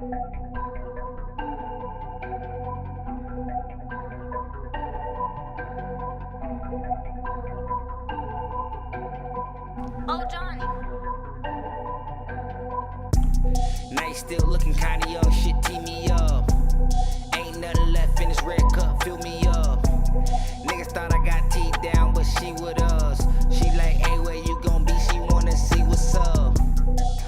Oh, Johnny. Night still looking kinda young, shit tee me up. Ain't nothing left in this red cup, fill me up. Niggas thought I got teed down, but she with us. She like, hey, where you gon' be? She wanna see what's up.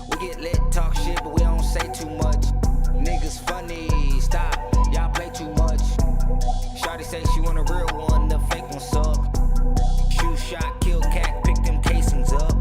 We get lit, talk shit, but we don't say too much. Niggas funny, stop, y'all play too much. Shawty say she want a real one, the fake one suck. Shoot shot, kill cat, pick them casings up.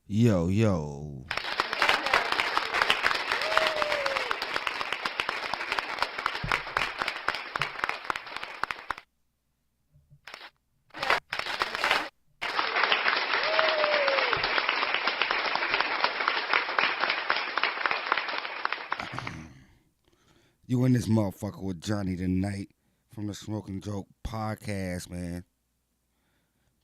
Yo. You in this motherfucker with Johnny tonight from the Shmokejokepodcast, man.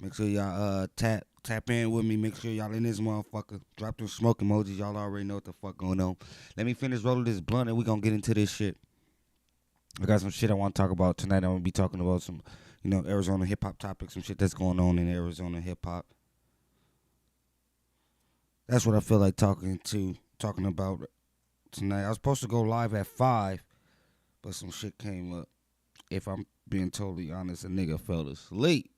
Make sure y'all tap in with me. Make sure y'all in this motherfucker. Drop them smoke emojis. Y'all already know what the fuck going on. Let me finish rolling this blunt and we gonna get into this shit. I got some shit I want to talk about tonight. I'm gonna be talking about some, Arizona hip hop topics, some shit that's going on in Arizona hip hop. That's what I feel like talking about tonight. I was supposed to go live at 5, but some shit came up. If I'm being totally honest, a nigga fell asleep.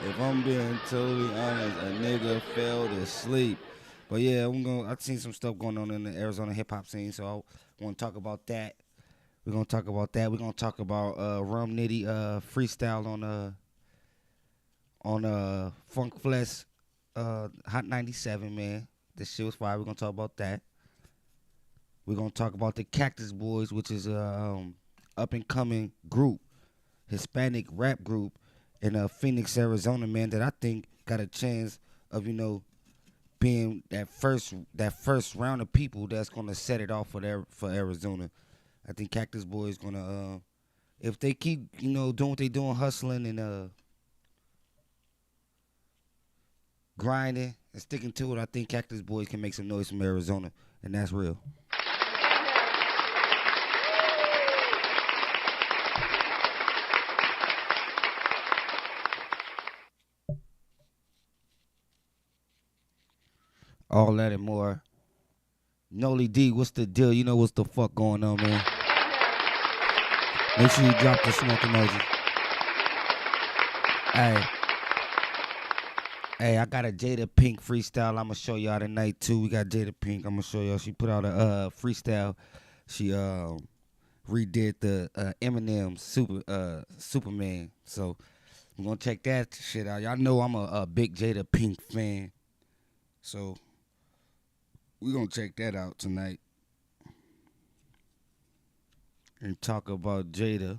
If I'm being totally honest, a nigga fell asleep. But yeah, I've seen some stuff going on in the Arizona hip hop scene, so I want to talk about that. We're gonna talk about that. We're gonna talk about Rum Nitty freestyle on Funk Flex Hot 97, man. This shit was fire. We're gonna talk about that. We're gonna talk about the Cactus Boys, which is a up and coming group, Hispanic rap group in Phoenix, Arizona, man, that I think got a chance of, being that first round of people that's gonna set it off for Arizona. I think Cactus Boys gonna if they keep, doing what they doing, hustling and grinding and sticking to it, I think Cactus Boys can make some noise from Arizona, and that's real. All that and more. Noli D, what's the deal? You know what's the fuck going on, man. Make sure you drop the smoke emoji. Hey, I got a Jada Pink freestyle I'm going to show y'all tonight, too. We got Jada Pink. I'm going to show y'all. She put out a freestyle. She redid the Eminem Superman. So We're gonna check that shit out. Y'all know I'm a big Jada Pink fan, so we're gonna check that out tonight and talk about Jada.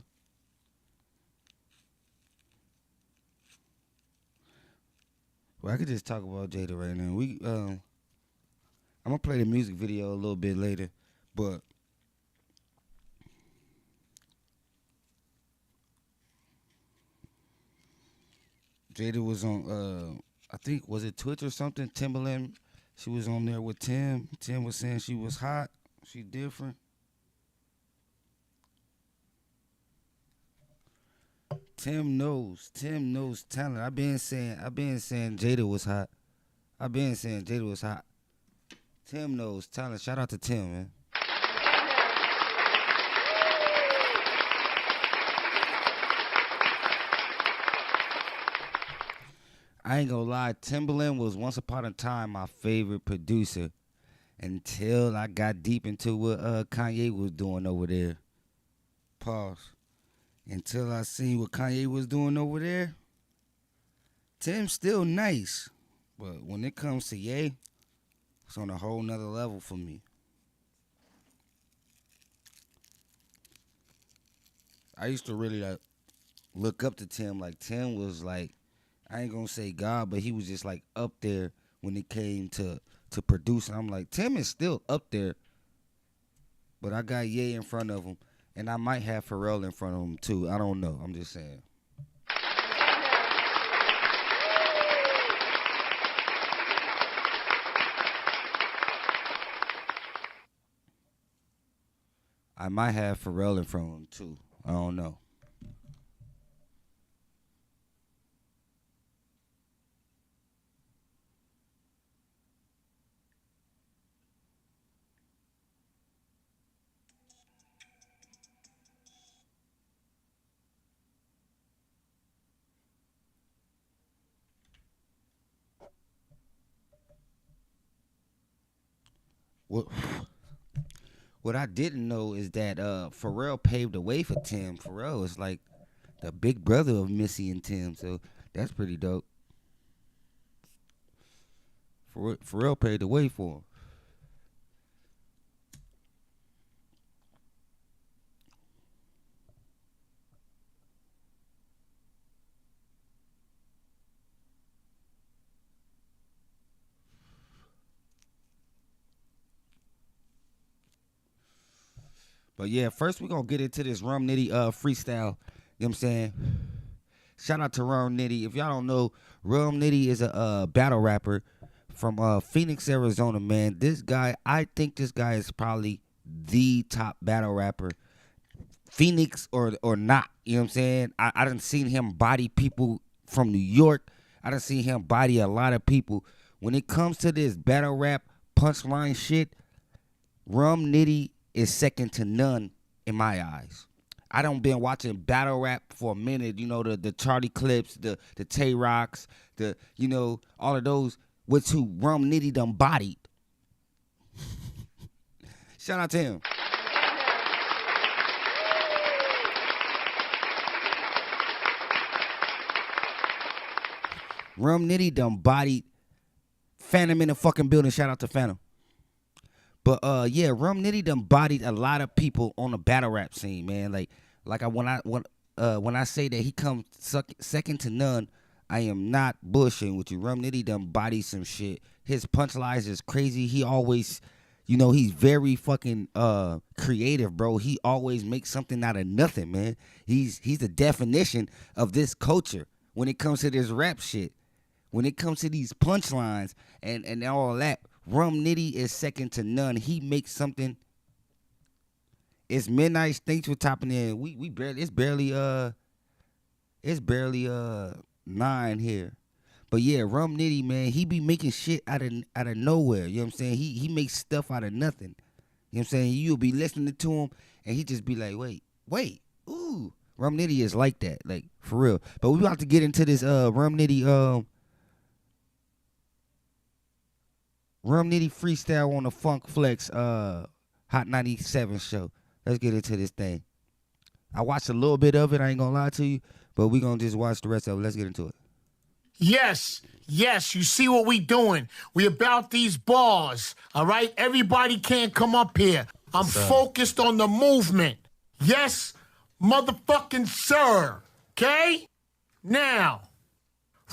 Well, I could just talk about Jada right now. I'm gonna play the music video a little bit later, but Jada was on I think was it Twitch or something, Timberland. She was on there with Tim. Tim was saying she was hot, she different. Tim knows talent. I've been saying Jada was hot. I've been saying Jada was hot. Tim knows talent. Shout out to Tim, man. I ain't gonna lie, Timberland was once upon a time my favorite producer until I got deep into what Kanye was doing over there. Pause. Until I seen what Kanye was doing over there, Tim's still nice. But when it comes to Ye, it's on a whole nother level for me. I used to really look up to Tim. Like Tim was like, I ain't gonna say God, but he was just like up there when it came to producing. I'm like, Tim is still up there, but I got Ye in front of him, and I might have Pharrell in front of him too. I don't know. I'm just saying. I might have Pharrell in front of him too. I don't know. What I didn't know is that Pharrell paved the way for Tim. Pharrell is like the big brother of Missy and Tim, so that's pretty dope. Pharrell paved the way for him. But yeah, first we're gonna get into this Rum Nitty freestyle. You know what I'm saying? Shout out to Rum Nitty. If y'all don't know, Rum Nitty is a battle rapper from Phoenix, Arizona, man. This guy, I think this guy is probably the top battle rapper. Phoenix or not. You know what I'm saying? I done seen him body people from New York. I done seen him body a lot of people. When it comes to this battle rap punchline shit, Rum Nitty is second to none in my eyes. I done been watching battle rap for a minute, you know, the Charlie Clips, the Tay Rocks, all of those, which who Rum Nitty done bodied. Shout out to him. Rum Nitty done bodied Phantom in the fucking building. Shout out to Phantom. But yeah, Rum Nitty done bodied a lot of people on the battle rap scene, man. When I say that he comes second to none, I am not bullshitting with you. Rum Nitty done bodied some shit. His punchlines is crazy. He always, he's very fucking creative, bro. He always makes something out of nothing, man. He's the definition of this culture when it comes to this rap shit. When it comes to these punchlines and all that, Rum Nitty is second to none. He makes something. It's midnight. Thanks for topping in. We barely. It's barely 9 here. But yeah, Rum Nitty, man, he be making shit out of nowhere. You know what I'm saying? He makes stuff out of nothing. You know what I'm saying? You'll be listening to him and he just be like, wait, ooh. Rum Nitty is like that, like for real. But we about to get into this Rum Nitty freestyle on the Funk Flex Hot 97 show. Let's get into this thing. I watched a little bit of it, I ain't gonna lie to you, But we gonna just watch the rest of it. Let's get into it. Yes, you see what we doing. We about these bars, all right? Everybody can't come up here. I'm focused on the movement. Yes, motherfucking sir, okay? Now,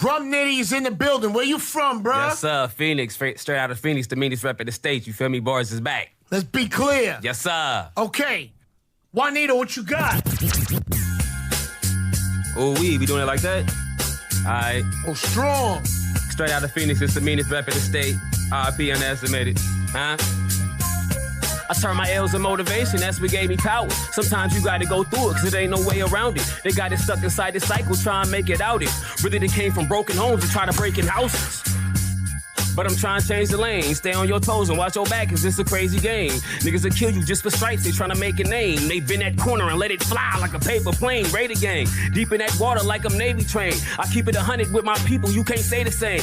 Rum Nitty's in the building. Where you from, bruh? Yes, sir. Phoenix. Straight out of Phoenix, the meanest rep in the state. You feel me? Bars is back. Let's be clear. Yes, sir. Okay. Juanito, what you got? Oh, we doing it like that? All right. Oh, strong. Straight out of Phoenix, it's the meanest rep in the state. RP underestimated. Huh? I turn my L's in motivation, that's what gave me power. Sometimes you gotta go through it, cause there ain't no way around it. They got it stuck inside the cycle, try and make it out it. Really, they came from broken homes and try to break in houses. But I'm trying to change the lane. Stay on your toes and watch your back, cause it's a crazy game. Niggas will kill you just for stripes, they tryna make a name. They bend that corner and let it fly like a paper plane. Raider gang, deep in that water like I'm Navy trained. I keep it 100 with my people, you can't say the same.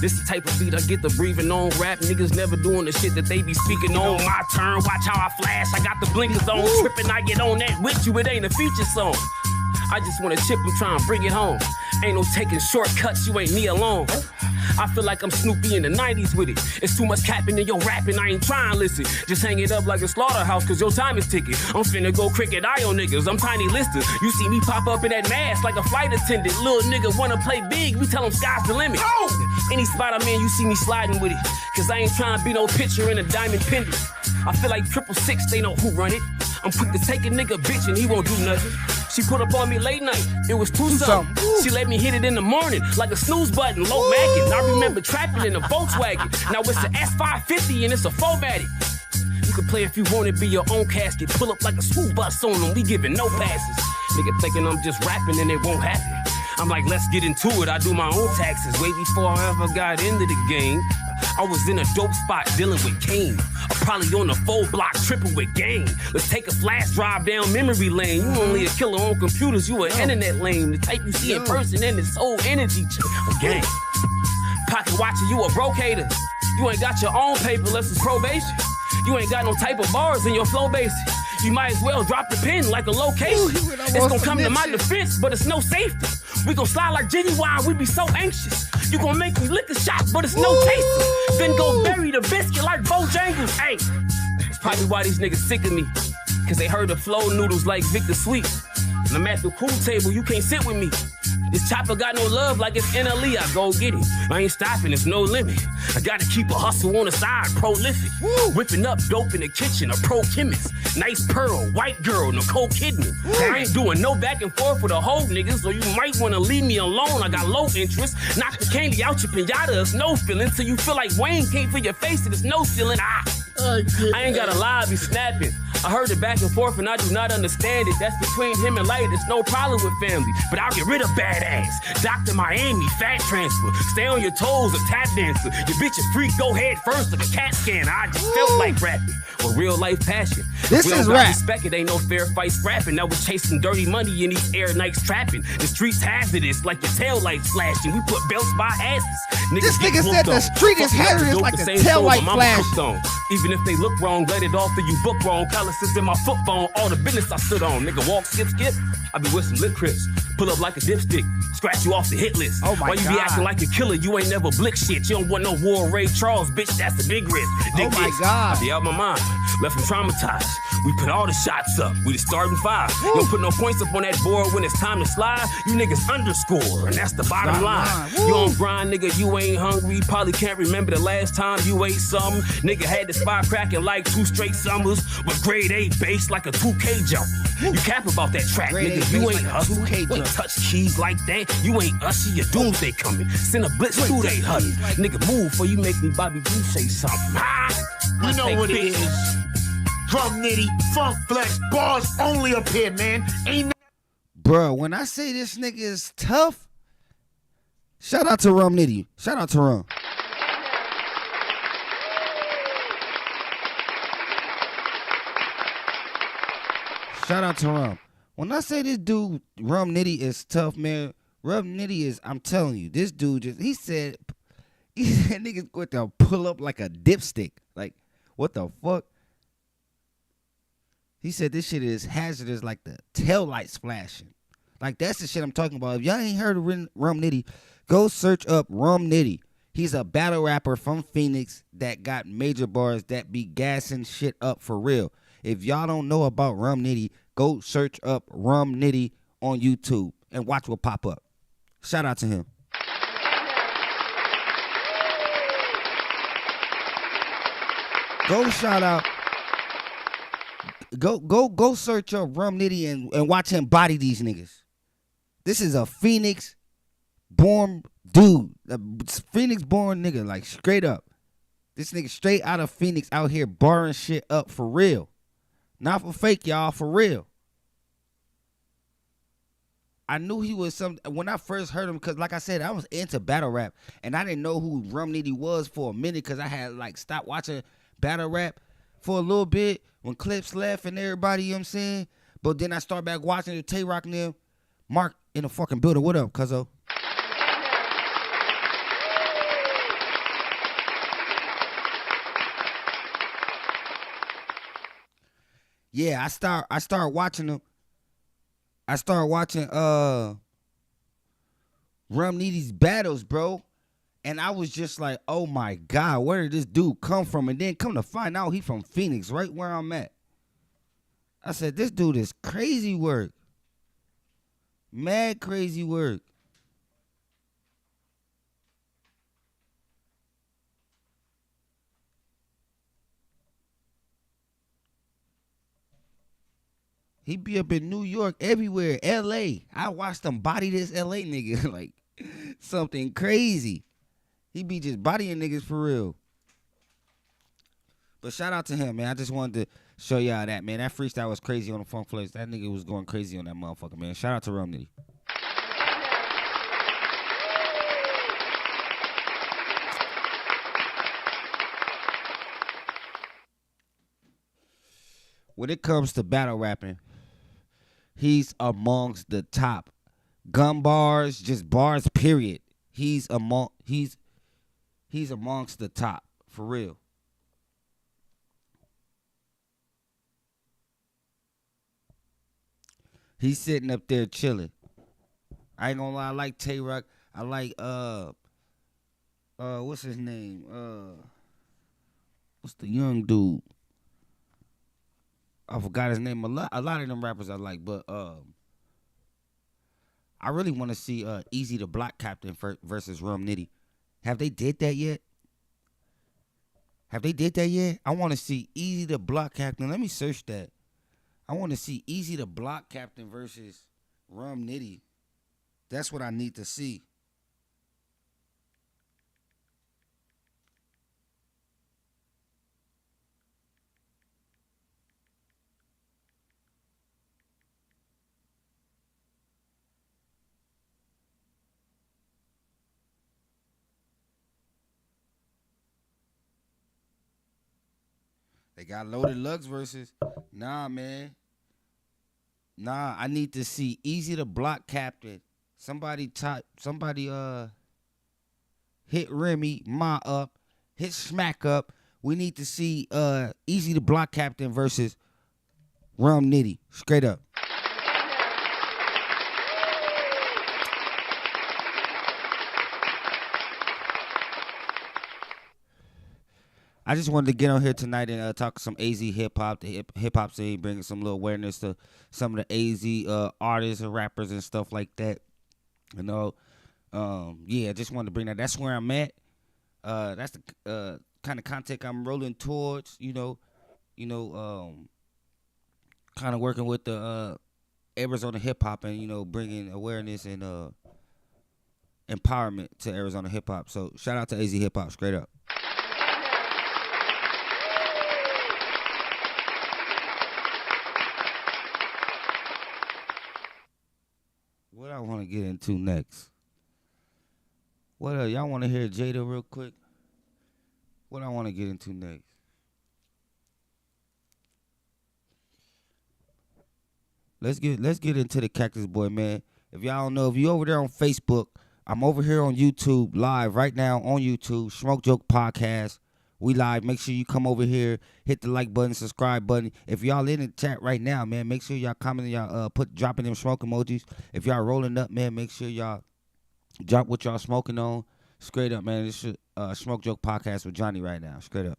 This the type of beat I get the breathing on. Rap niggas never doing the shit that they be speaking on. My turn, watch how I flash, I got the blinkers on. Trippin', I get on that with you, it ain't a feature song. I just wanna chip and try and bring it home. Ain't no taking shortcuts, you ain't me alone. I feel like I'm Snoopy in the 90s with it. It's too much capping in your rapping, I ain't trying to listen. Just hang it up like a slaughterhouse, cause your time is ticking. I'm finna go cricket eye on niggas, I'm Tiny Lister. You see me pop up in that mask like a flight attendant. Little nigga wanna play big, we tell him sky's the limit. Any spot I'm in, you see me sliding with it. Cause I ain't trying to be no picture in a diamond pendant. I feel like 666, they know who run it. I'm quick to take a nigga bitch and he won't do nothing. She put up on me late night, it was 2-something. She let me hit it in the morning, like a snooze button, low macking. I remember trapping in a Volkswagen. Now it's an S550 and it's a 4-matic. You can play if you want it, be your own casket. Pull up like a school bus on them, we giving no passes. Nigga thinking I'm just rapping and it won't happen. I'm like, let's get into it, I do my own taxes. Way before I ever got into the game, I was in a dope spot dealing with Kane. I'm probably on the 4-block tripping with gang. Let's take a flash drive down memory lane. You only a killer on computers, you an internet lame. The type you see in person and this whole energy gang. Pocket watcher, you a broke hater. You ain't got your own paper unless it's probation. You ain't got no type of bars in your flow basic. You might as well drop the pen like a location. It's gonna come to my defense, but it's no safety. We gon' slide like Genuine, we be so anxious. You gon' make me lick a shot, but it's no taster. Then go bury the biscuit like Bojangles. Hey, it's probably why these niggas sick of me. Cause they heard the flow noodles like Victor Sweet. And I'm at the pool table, you can't sit with me. This chopper got no love like it's NLE, I go get it. I ain't stopping, it's no limit. I gotta keep a hustle on the side, prolific. Whipping up dope in the kitchen, a pro chemist. Nice pearl, white girl, Nicole Kidman. I ain't doing no back and forth with a whole nigga, so you might wanna leave me alone. I got low interest. Knock the candy out your pinata, it's no feeling. Till you feel like Wayne can't feel your face, and it's no ceiling. I ain't gotta lie, I be snapping. I heard it back and forth and I do not understand it. That's between him and Light, it's no problem with family. But I'll get rid of badass. Dr. Miami, fat transfer. Stay on your toes, a tap dancer. Your bitch a freak, go head first like a CAT scan. I just felt like rapping. With real life passion. This we is don't rap. Respect it, ain't no fair fight scrapping. Now we're chasing dirty money in these air nights trapping. The streets hazardous like your tail lights flashing. We put belts by asses. This nigga said the street is hazardous like the tail light flash. Even if they look wrong, let it off till you book wrong. Calluses in my foot bone, all the business I stood on. Nigga walk, skip. I be with some lit crips. Pull up like a dipstick, scratch you off the hit list. Oh my Why you God. be acting like a killer? You ain't never blick shit. You don't want no war Ray Charles, bitch. That's a big risk. Oh my God. I be out my mind, left him traumatized. We put all the shots up. We the starting 5. You don't put no points up on that board when it's time to slide. You niggas underscore, and that's the bottom line. You on grind, nigga. You ain't hungry. Probably can't remember the last time you ate something. Nigga had the spot cracking like 2 straight summers with grade 8 bass like a 2K jump. You cap about that track, Grade nigga. 8 You bass ain't like a hustle. 2K You ain't jump. touch keys like that. You ain't usher. Your doomsday coming. Send a blitz through they hut. Nigga, move before you make me Bobby B say something. You know what it is. Drum Nitty, Funk Flex, bars only up here, man. Ain't Bruh, when I say this nigga is tough, shout out to Rum Nitty. Shout out to Rum. Shout out to Rum. When I say this dude, Rum Nitty is tough, man, Rum Nitty is, I'm telling you, this dude just, he said niggas going to pull up like a dipstick. Like, what the fuck? He said this shit is hazardous like the tail lights flashing. Like, that's the shit I'm talking about. If y'all ain't heard of Rum Nitty, go search up Rum Nitty. He's a battle rapper from Phoenix that got major bars that be gassing shit up for real. If y'all don't know about Rum Nitty, go search up Rum Nitty on YouTube and watch what pop up. Shout out to him. Go shout out. Go search up Rum Nitty and watch him body these niggas. This is a Phoenix born dude. A Phoenix born nigga, like straight up. This nigga straight out of Phoenix out here barring shit up for real. Not for fake, y'all, for real. I knew he was when I first heard him, because like I said, I was into battle rap, and I didn't know who Rum Nitty was for a minute, because I had like stopped watching battle rap for a little bit when Clips left and everybody, you know what I'm saying? But then I start back watching the Tay-Rock and them. Mark in the fucking building. What up, cuzzo? Yeah, I start watching them. I started watching Rum Nitty's battles, bro. And I was just like, oh my God, where did this dude come from? And then come to find out he from Phoenix, right where I'm at. I said, this dude is crazy work. Mad crazy work. He be up in New York, everywhere, L.A. I watched him body this L.A. nigga like something crazy. He be just bodying niggas for real. But shout out to him, man. I just wanted to show y'all that, man. That freestyle was crazy on the Funk Flex. That nigga was going crazy on that motherfucker, man. Shout out to Rum Nitty. When it comes to battle rapping, he's amongst the top. Gun bars, just bars, period. He's amongst the top, for real. He's sitting up there chilling. I ain't gonna lie, I like Tay-Rock. I like what's his name? What's the young dude? I forgot his name. A lot of them rappers I like, but I really want to see Easy the Block Captain versus Rum Nitty. Have they did that yet? I want to see Easy the Block Captain. Let me search that. I want to see Easy the Block Captain versus Rum Nitty. That's what I need to see. They got Loaded Lux versus. Nah, man. Nah, I need to see Easy the Block Captain. Somebody hit Remy, Ma up, hit Smack up. We need to see Easy the Block Captain versus Rum Nitty. Straight up. I just wanted to get on here tonight and talk some AZ hip hop, the hip hop scene, bringing some little awareness to some of the AZ artists and rappers and stuff like that. You know, yeah, just wanted to bring that. That's where I'm at. That's the kind of content I'm rolling towards. Kind of working with the Arizona hip hop and bringing awareness and empowerment to Arizona hip hop. So shout out to AZ hip hop, straight up. What I want to get into next? What y'all want to hear Jada real quick? What I want to get into next? Let's get into the Cactus Boy, man. If y'all don't know, if you over there on Facebook, I'm over here on YouTube live right now on YouTube. Shmokejokepodcast. We live. Make sure you come over here, hit the like button, subscribe button. If y'all in the chat right now, man, make sure y'all comment, y'all dropping them smoke emojis. If y'all rolling up, man, make sure y'all drop what y'all smoking on. Straight up, man. This is Smoke Joke Podcast with Johnny right now. Straight up.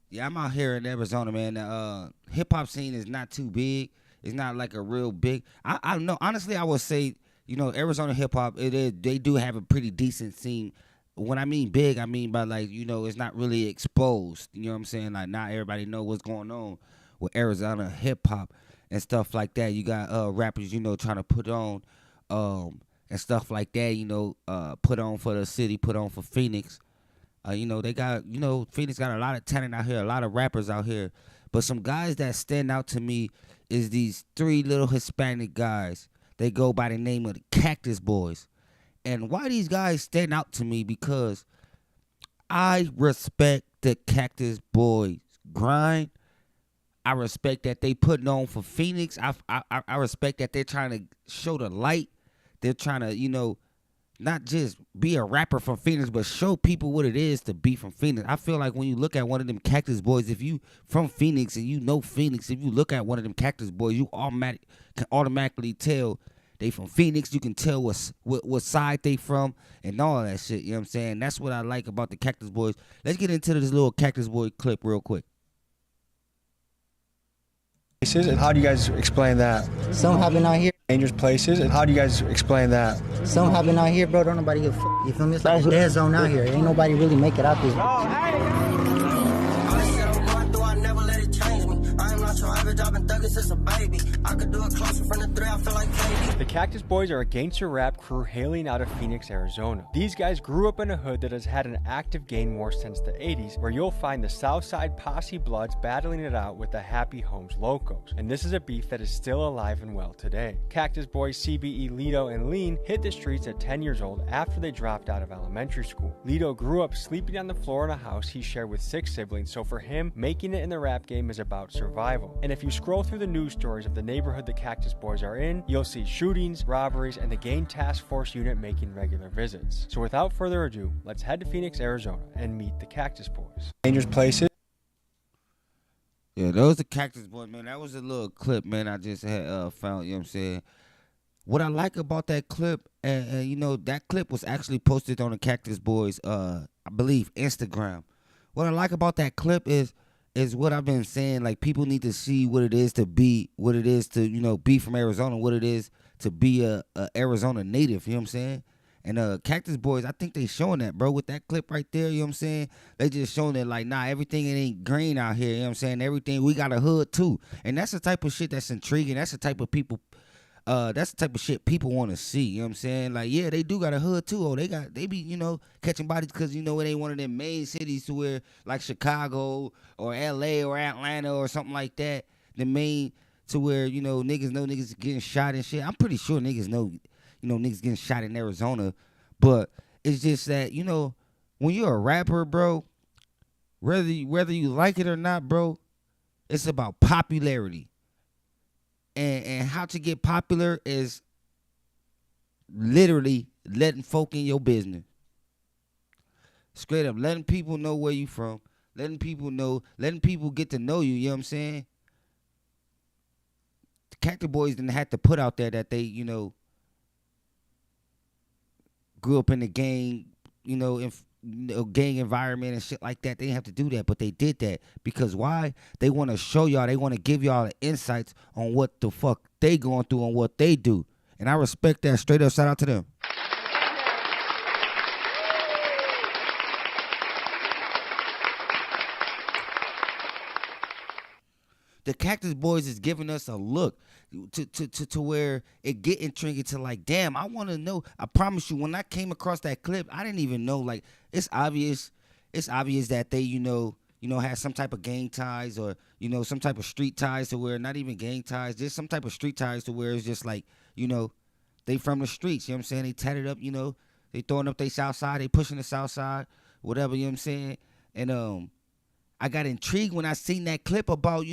Yeah, I'm out here in Arizona, man. The hip hop scene is not too big. It's not like a real big. I don't know. Honestly, I would say, Arizona hip hop, it is. They do have a pretty decent scene. When I mean big, I mean by like, it's not really exposed. You know what I'm saying? Like, not everybody know what's going on with Arizona hip hop and stuff like that. You got rappers, trying to put on and stuff like that. Put on for the city, put on for Phoenix. They got, Phoenix got a lot of talent out here, a lot of rappers out here. But some guys that stand out to me is these 3 little Hispanic guys. They go by the name of the Cactus Boys. And why these guys stand out to me? Because I respect the Cactus Boys grind. I respect that they putting on for Phoenix. I respect that they're trying to show the light. They're trying to, not just be a rapper from Phoenix, but show people what it is to be from Phoenix. I feel like when you look at one of them Cactus Boys, if you from Phoenix and you know Phoenix, if you look at one of them Cactus Boys, you can automatically tell they from Phoenix. You can tell what side they from and all that shit. You know what I'm saying? That's what I like about the Cactus Boys. Let's get into this little Cactus Boy clip real quick. And how do you guys explain that? Some have been out here. Dangerous places. And how do you guys explain that? Some have been out here, bro. Don't nobody give a fuck. You feel me? It's like a dead zone out here. Ain't nobody really make it out there. The Cactus Boys are a gangster rap crew hailing out of Phoenix, Arizona. These guys grew up in a hood that has had an active gang war since the 80s, where you'll find the Southside Posse Bloods battling it out with the Happy Homes Locos. And this is a beef that is still alive and well today. Cactus Boys CBE, Lito, and Lean hit the streets at 10 years old after they dropped out of elementary school. Lito grew up sleeping on the floor in a house he shared with 6 siblings, so for him, making it in the rap game is about survival. And if you scroll through the news stories of the neighborhood the Cactus Boys are in, you'll see shootings, robberies, and the gang task force unit making regular visits. So without further ado, let's head to Phoenix, Arizona and meet the Cactus Boys. Dangerous places. Yeah, those the Cactus Boys, man. That was a little clip, man, I just had found, you know what I'm saying? What I like about that clip, that clip was actually posted on the Cactus Boys, I believe, Instagram. What I like about that clip is what I've been saying. Like, people need to see what it is to be, what it is to, be from Arizona, what it is to be a Arizona native, you know what I'm saying? And Cactus Boys, I think they showing that, bro, with that clip right there, you know what I'm saying? They just showing that, like, nah, everything ain't green out here, you know what I'm saying? Everything, we got a hood too. And that's the type of shit that's intriguing. That's the type of people, that's the type of shit people want to see, you know what I'm saying? Like, yeah, they do got a hood too. Oh, they be, catching bodies because, it ain't one of them main cities to where, like Chicago or LA or Atlanta or something like that, the main to where, niggas know niggas getting shot and shit. I'm pretty sure niggas know, niggas getting shot in Arizona. But it's just that, when you're a rapper, bro, whether you like it or not, bro, it's about popularity. And how to get popular is literally letting folk in your business. Straight up, letting people know where you from, letting people get to know you, you know what I'm saying? The Cactus Boys didn't have to put out there that they, grew up in the gang, gang environment and shit like that. They didn't have to do that, but they did that because why? They want to show y'all, they want to give y'all the insights on what the fuck they going through and what they do. And I respect that. Straight up, shout out to them. The Cactus Boys is giving us a look to where it get intriguing to like, damn, I want to know. I promise you, when I came across that clip, I didn't even know. Like, it's obvious that they, had some type of gang ties or, some type of street ties to where, not even gang ties, just some type of street ties to where it's just like, they from the streets, you know what I'm saying? They tatted up, they throwing up their south side, they pushing the south side, whatever, you know what I'm saying? And I got intrigued when I seen that clip about,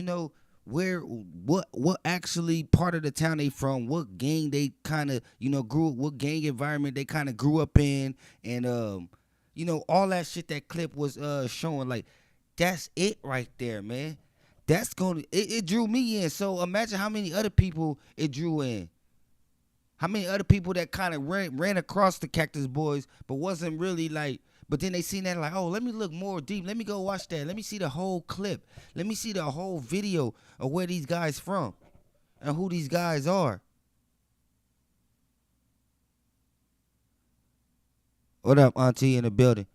what actually part of the town they from, what gang they kind of, what gang environment they kind of grew up in, and all that shit that clip was showing. Like, that's it right there, man. That's it drew me in. So imagine how many other people it drew in. How many other people that kind of ran across the Cactus Boys, but wasn't really like, but then they seen that like, oh, let me look more deep. Let me go watch that. Let me see the whole clip. Let me see the whole video of where these guys from and who these guys are. What up, Auntie, in the building?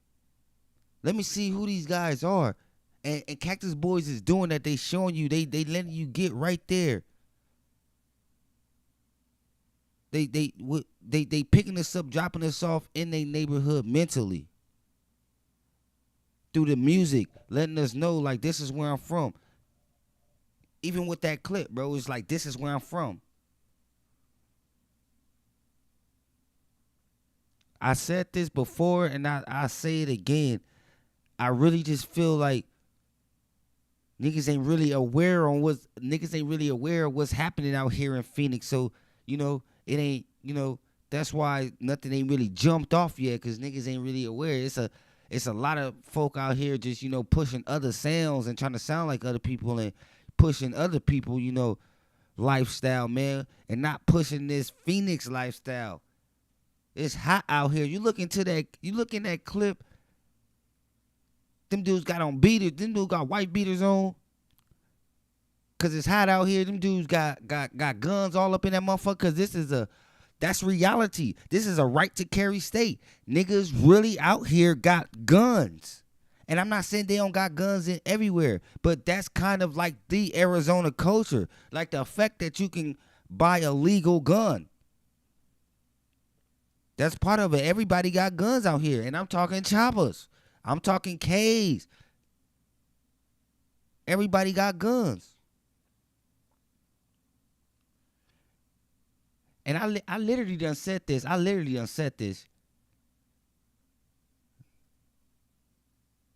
Let me see who these guys are. And Cactus Boys is doing that. They showing you. They letting you get right there. They picking us up, dropping us off in their neighborhood mentally. Through the music, letting us know, like, this is where I'm from. Even with that clip, bro, it's like, this is where I'm from. I said this before, and I say it again. I really just feel like niggas ain't really aware of what's happening out here in Phoenix. So, it ain't, that's why nothing ain't really jumped off yet, because niggas ain't really aware. It's a lot of folk out here just, pushing other sounds and trying to sound like other people and pushing other people, lifestyle, man, and not pushing this Phoenix lifestyle. It's hot out here. You look in that clip, them dudes got on beaters. Them dudes got white beaters on. Cause it's hot out here. Them dudes got guns all up in that motherfucker. Cause that's reality. This is a right to carry state. Niggas really out here got guns. And I'm not saying they don't got guns in everywhere, but that's kind of like the Arizona culture. Like the fact that you can buy a legal gun. That's part of it. Everybody got guns out here. And I'm talking choppers. I'm talking K's. Everybody got guns. And I literally done said this.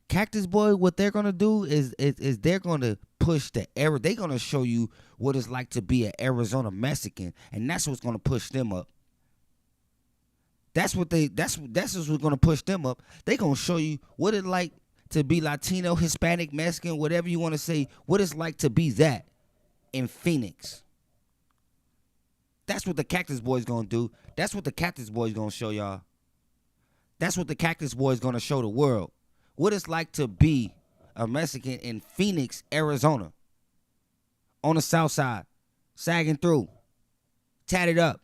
Cactus Boy, what they're gonna do is they're gonna push they're gonna show you what it's like to be an Arizona Mexican, and that's what's gonna push them up. That's what's gonna push them up. They gonna show you what it's like to be Latino, Hispanic, Mexican, whatever you want to say. What it's like to be that in Phoenix. That's what the Cactus Boys gonna do. That's what the Cactus Boys gonna show y'all. That's what the Cactus Boys gonna show the world. What it's like to be a Mexican in Phoenix, Arizona. On the south side. Sagging through. Tatted up.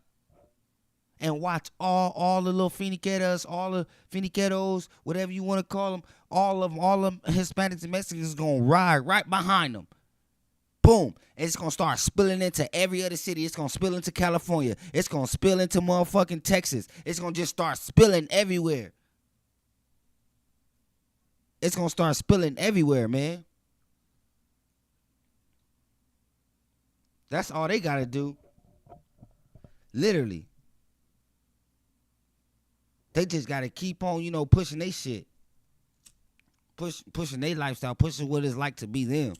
And watch all the little Phoenixetas, all the Phoenixetos, whatever you want to call them, all of Hispanics and Mexicans is gonna ride right behind them. Boom. And it's going to start spilling into every other city. It's going to spill into California. It's going to spill into motherfucking Texas. It's going to just start spilling everywhere. It's going to start spilling everywhere, man. That's all they got to do. Literally. They just got to keep on, pushing their shit. Pushing their lifestyle. Pushing what it's like to be them.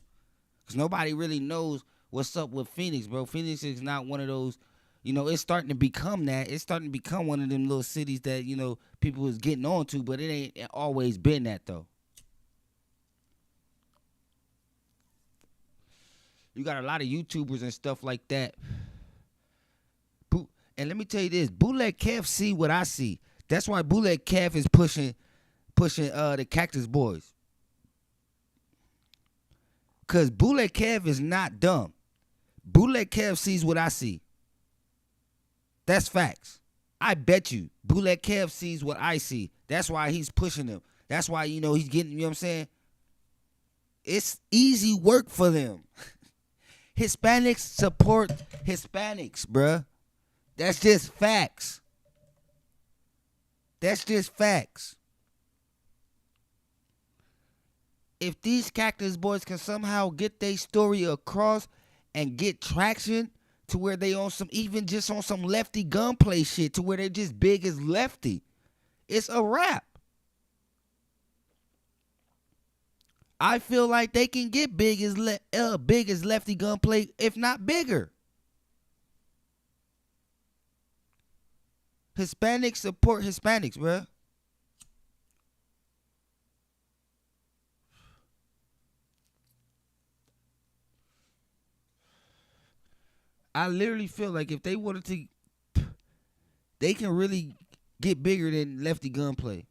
Because nobody really knows what's up with Phoenix, bro. Phoenix is not one of those, it's starting to become that. It's starting to become one of them little cities that, people is getting on to, but it ain't always been that, though. You got a lot of YouTubers and stuff like that. And let me tell you this, Bootleg Kev see what I see. That's why Bootleg Kev is pushing the Cactus Boys. Because Bootleg Kev is not dumb. Bootleg Kev sees what I see. That's facts. I bet you Bootleg Kev sees what I see. That's why he's pushing them. That's why, he's getting, what I'm saying? It's easy work for them. Hispanics support Hispanics, bruh. That's just facts. That's just facts. If these Cactus Boys can somehow get their story across and get traction to where they on some, even just on some lefty gunplay shit, to where they're just big as lefty, it's a wrap. I feel like they can get big as Lefty Gunplay, if not bigger. Hispanics support Hispanics, bruh. I literally feel like if they wanted to, they can really get bigger than Lefty Gunplay.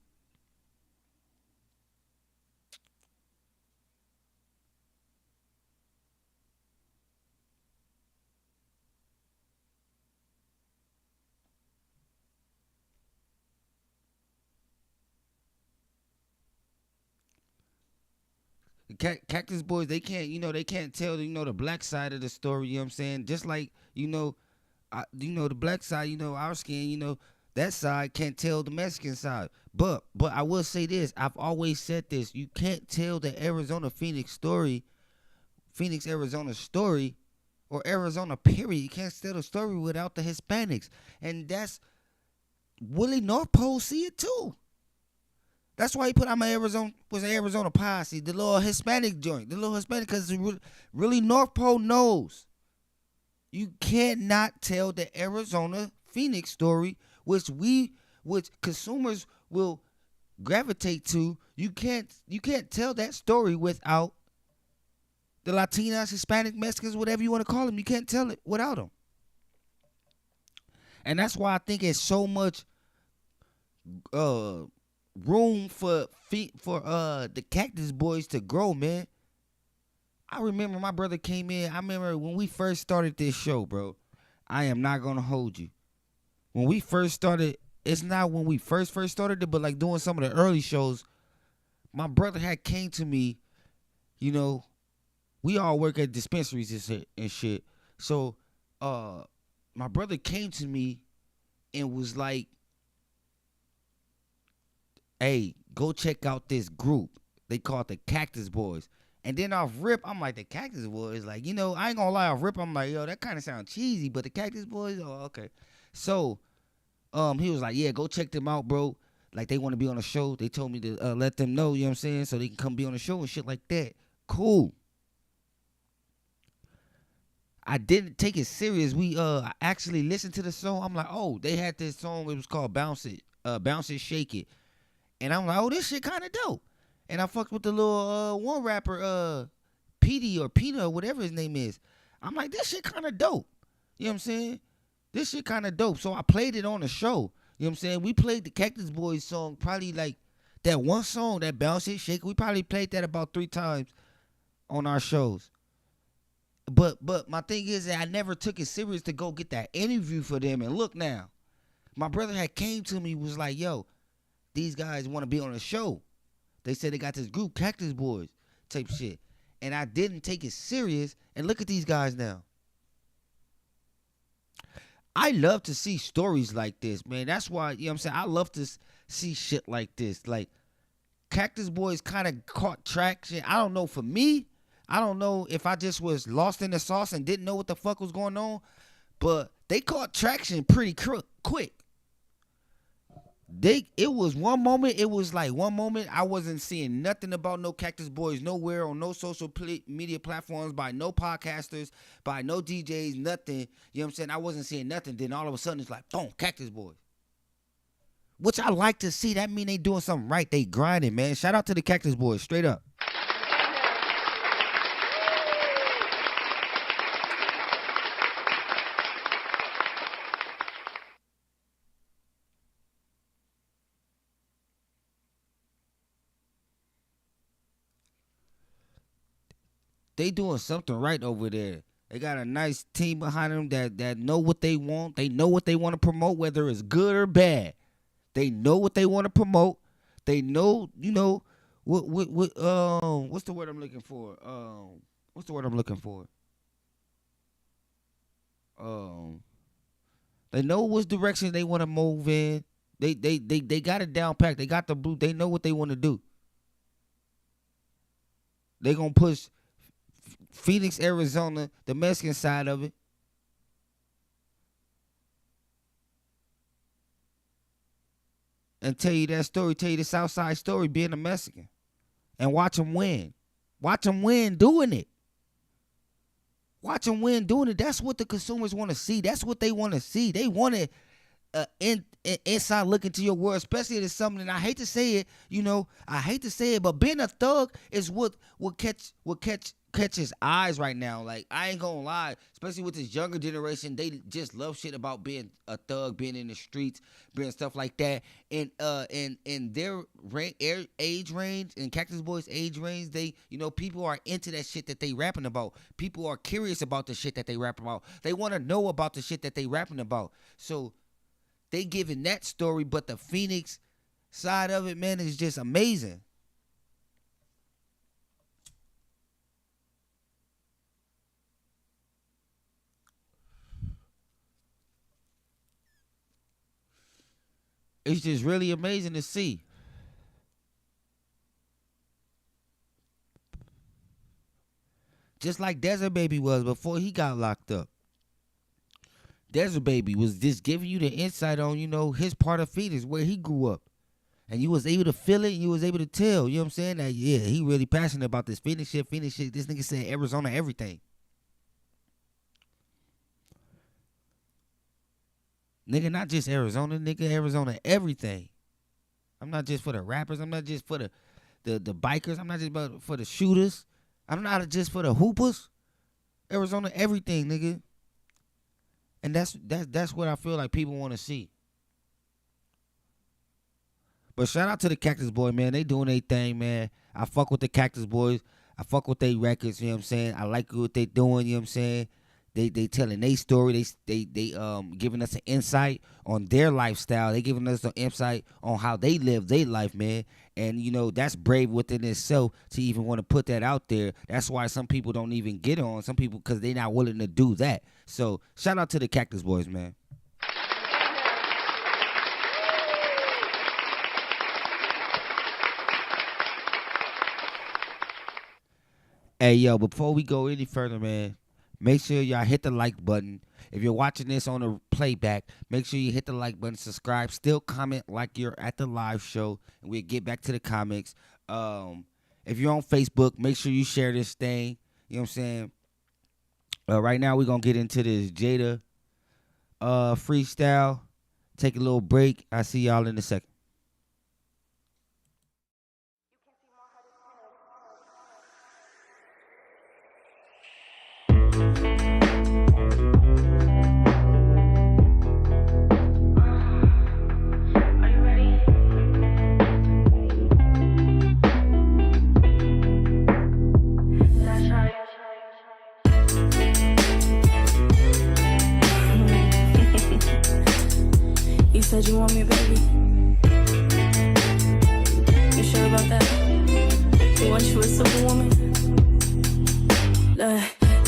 Cactus Boys, they can't tell, the black side of the story, you know what I'm saying? Just like, the black side, our skin, that side can't tell the Mexican side. But I will say this, I've always said this, you can't tell the Phoenix, Arizona story, or Arizona period. You can't tell the story without the Hispanics. And that's, Willie North Pole see it too. That's why he put out my Arizona Posse, the little Hispanic joint, because really North Pole knows. You cannot tell the Arizona Phoenix story, which consumers will gravitate to. You can't tell that story without the Latinas, Hispanic, Mexicans, whatever you want to call them. You can't tell it without them. And that's why I think it's so much room for the Cactus Boys to grow, man. I remember my brother came in. I remember when we first started this show, bro. I am not gonna hold you. When we first started, it's not when we first started it, but like doing some of the early shows, my brother had came to me. We all work at dispensaries and shit. So, my brother came to me and was like, hey, go check out this group. They call it the Cactus Boys. And then off rip, I'm like, the Cactus Boys? Like, I ain't gonna lie, off rip, I'm like, yo, that kind of sounds cheesy, but the Cactus Boys? Oh, okay. So, he was like, yeah, go check them out, bro. Like, they want to be on the show. They told me to let them know, you know what I'm saying, so they can come be on the show and shit like that. Cool. I didn't take it serious. I actually listened to the song. I'm like, oh, they had this song. It was called Bounce It, Shake It. And I'm like, oh, this shit kind of dope. And I fucked with the little one rapper, Petey or Pina or whatever his name is. I'm like, this shit kind of dope. You know what I'm saying? This shit kind of dope. So I played it on the show. You know what I'm saying? We played the Cactus Boys song, probably like that one song, that Bounce It, Shake It. We probably played that about 3 times on our shows. But my thing is that I never took it serious to go get that interview for them. And look now, my brother had came to me, was like, yo, these guys want to be on the show. They said they got this group, Cactus Boys, type shit. And I didn't take it serious. And look at these guys now. I love to see stories like this, man. That's why, you know what I'm saying, I love to see shit like this. Like, Cactus Boys kind of caught traction. I don't know, for me, I don't know if I just was lost in the sauce and didn't know what the fuck was going on, but they caught traction pretty quick. It was one moment I wasn't seeing nothing about no Cactus Boys nowhere on no social media platforms, by no podcasters, by no DJs, nothing. You know what I'm saying? I wasn't seeing nothing. Then all of a sudden it's like, boom, Cactus Boys. Which I like to see. That mean they doing something right. They grinding, man. Shout out to the Cactus Boys, straight up. They doing something right over there. They got a nice team behind them that know what they want. They know what they want to promote, whether it's good or bad. They know what they want to promote. They know, what's the word I'm looking for? They know which direction they want to move in. They got it down packed. They got the blue. They know what they want to do. They gonna push Phoenix, Arizona, the Mexican side of it. And tell you that story, tell you the South Side story being a Mexican. And watch them win. Watch them win doing it. Watch them win doing it. That's what the consumers want to see. That's what they want to see. They want it. Inside look into your world, especially if it's something, and I hate to say it, but being a thug is what catches eyes right now. Like, I ain't gonna lie, especially with this younger generation, they just love shit about being a thug, being in the streets, being stuff like that. And in their age range, in Cactus Boys' age range, they, people are into that shit that they rapping about. People are curious about the shit that they rapping about. They want to know about the shit that they rapping about. So they giving that story, but the Phoenix side of it, man, is just amazing. It's just really amazing to see. Just like Desert Baby was before he got locked up. Desert Baby was just giving you the insight on, his part of Phoenix, where he grew up. And you was able to feel it, and you was able to tell, you know what I'm saying? That, yeah, he really passionate about this Phoenix shit. This nigga said Arizona everything. Nigga, not just Arizona, nigga, Arizona everything. I'm not just for the rappers. I'm not just for the bikers. I'm not just for the shooters. I'm not just for the hoopers. Arizona everything, nigga. And that's what I feel like people want to see. But shout out to the Cactus Boy, man. They doing their thing, man. I fuck with the Cactus Boys. I fuck with their records, you know what I'm saying? I like what they doing, you know what I'm saying? They telling their story. They giving us an insight on their lifestyle. They giving us an insight on how they live their life, man. And, that's brave within itself to even want to put that out there. That's why some people don't even get on. Some people, because they not willing to do that. So, shout out to the Cactus Boys, man. Hey, yo, before we go any further, man, make sure y'all hit the like button. If you're watching this on a playback, make sure you hit the like button, subscribe, still comment like you're at the live show, and we'll get back to the comics. If you're on Facebook, make sure you share this thing. You know what I'm saying? Right now, we're going to get into this Jada freestyle. Take a little break. I'll see y'all in a second. Said you want me, baby. You sure about that? You want you a superwoman?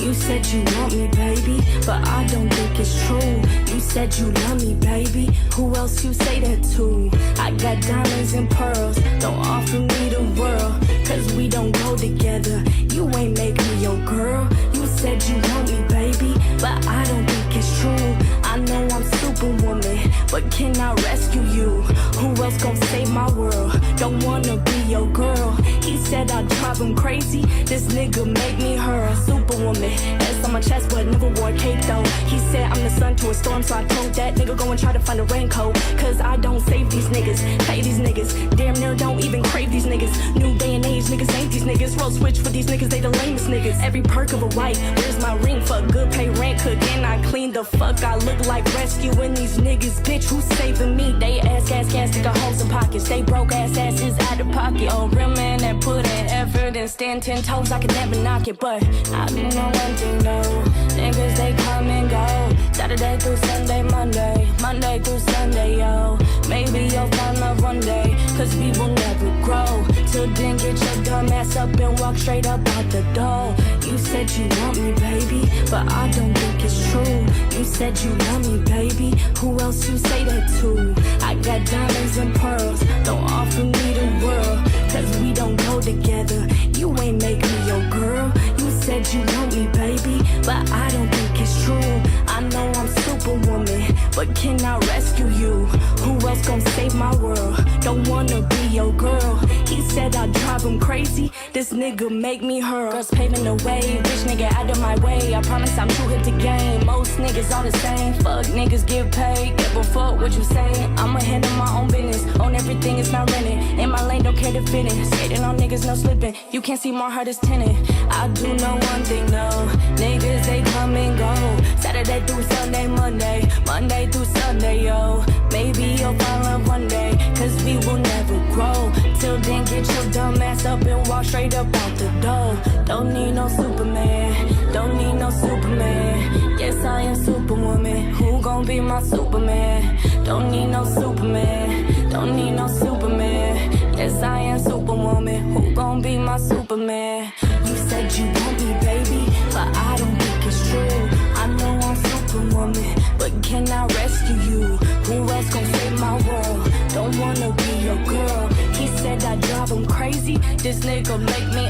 You said you want me, baby, but I don't think it's true. You said you love me, baby. Who else you say that to? I got diamonds and pearls. Don't offer me the world, cause we don't go together. You ain't make me your girl. You said you want me, baby, but I don't think it's true. I know I'm superwoman, but can I rescue you? Who else gon' save my world? Don't wanna be your girl. He said I'd drive him crazy. This nigga make me her superwoman. S on my chest, but never wore a cape though. He said I'm the sun to a storm, so I told that nigga go and try to find a raincoat. Cause I don't save these niggas, pay these niggas. Damn near don't even crave these niggas. New day and age, niggas ain't these niggas. Roll switch for these niggas, they the lamest niggas. Every perk of a wife, where's my ring? For good pay rent, cook and I clean the fuck. I look like rescuing these niggas, bitch, who's saving me? They ass, stick a holes in pockets. They broke asses out of pocket. Oh, real man that put in effort and stand 10 toes, I could never knock it. But I do know one thing though, niggas they come and go. Saturday through Sunday, Monday through Sunday, yo. Maybe you'll find love one day, cause we will never grow. Till then get your dumb ass up and walk straight up out the door. You said you want me, baby, but I don't think it's true. You said you love me, baby. Who else you say that to? I got diamonds and pearls. Don't offer me the world, cause we don't go together. You ain't make me your girl. You said you want me, baby, but I don't think it's true. I know I'm superwoman, but can I rescue you? Who else gon' save my world? Don't wanna be your girl. He said I drive him crazy. This nigga make me hurl. Girls paving the way. Rich nigga out of my way. I promise I'm too hip to game. Most niggas all the same. Fuck niggas get paid. Give a fuck what you say. I'ma handle my own business. Own everything, it's not rented. In my lane, don't care to fit it. Skating on niggas, no slipping. You can't see my heart is tinted. I do know one thing, no. Niggas, they come and go. Saturday through Sunday, Monday. Monday through Sunday, yo. Maybe you'll find love one day. Cause we will never grow. Till then, get your dumb ass up and walk straight up out the door. Don't need no Superman. Don't need no Superman. Yes, I am Superwoman. Who gon' be my Superman? Don't need no Superman. Don't need no Superman. Yes, I am Superwoman. Who gon' be my Superman? You said you want me, baby, but I don't think it's true. I know I'm Superwoman, but can I rescue you? Who else gon' save my world? Don't wanna be your girl. He said I drive him crazy. This nigga make me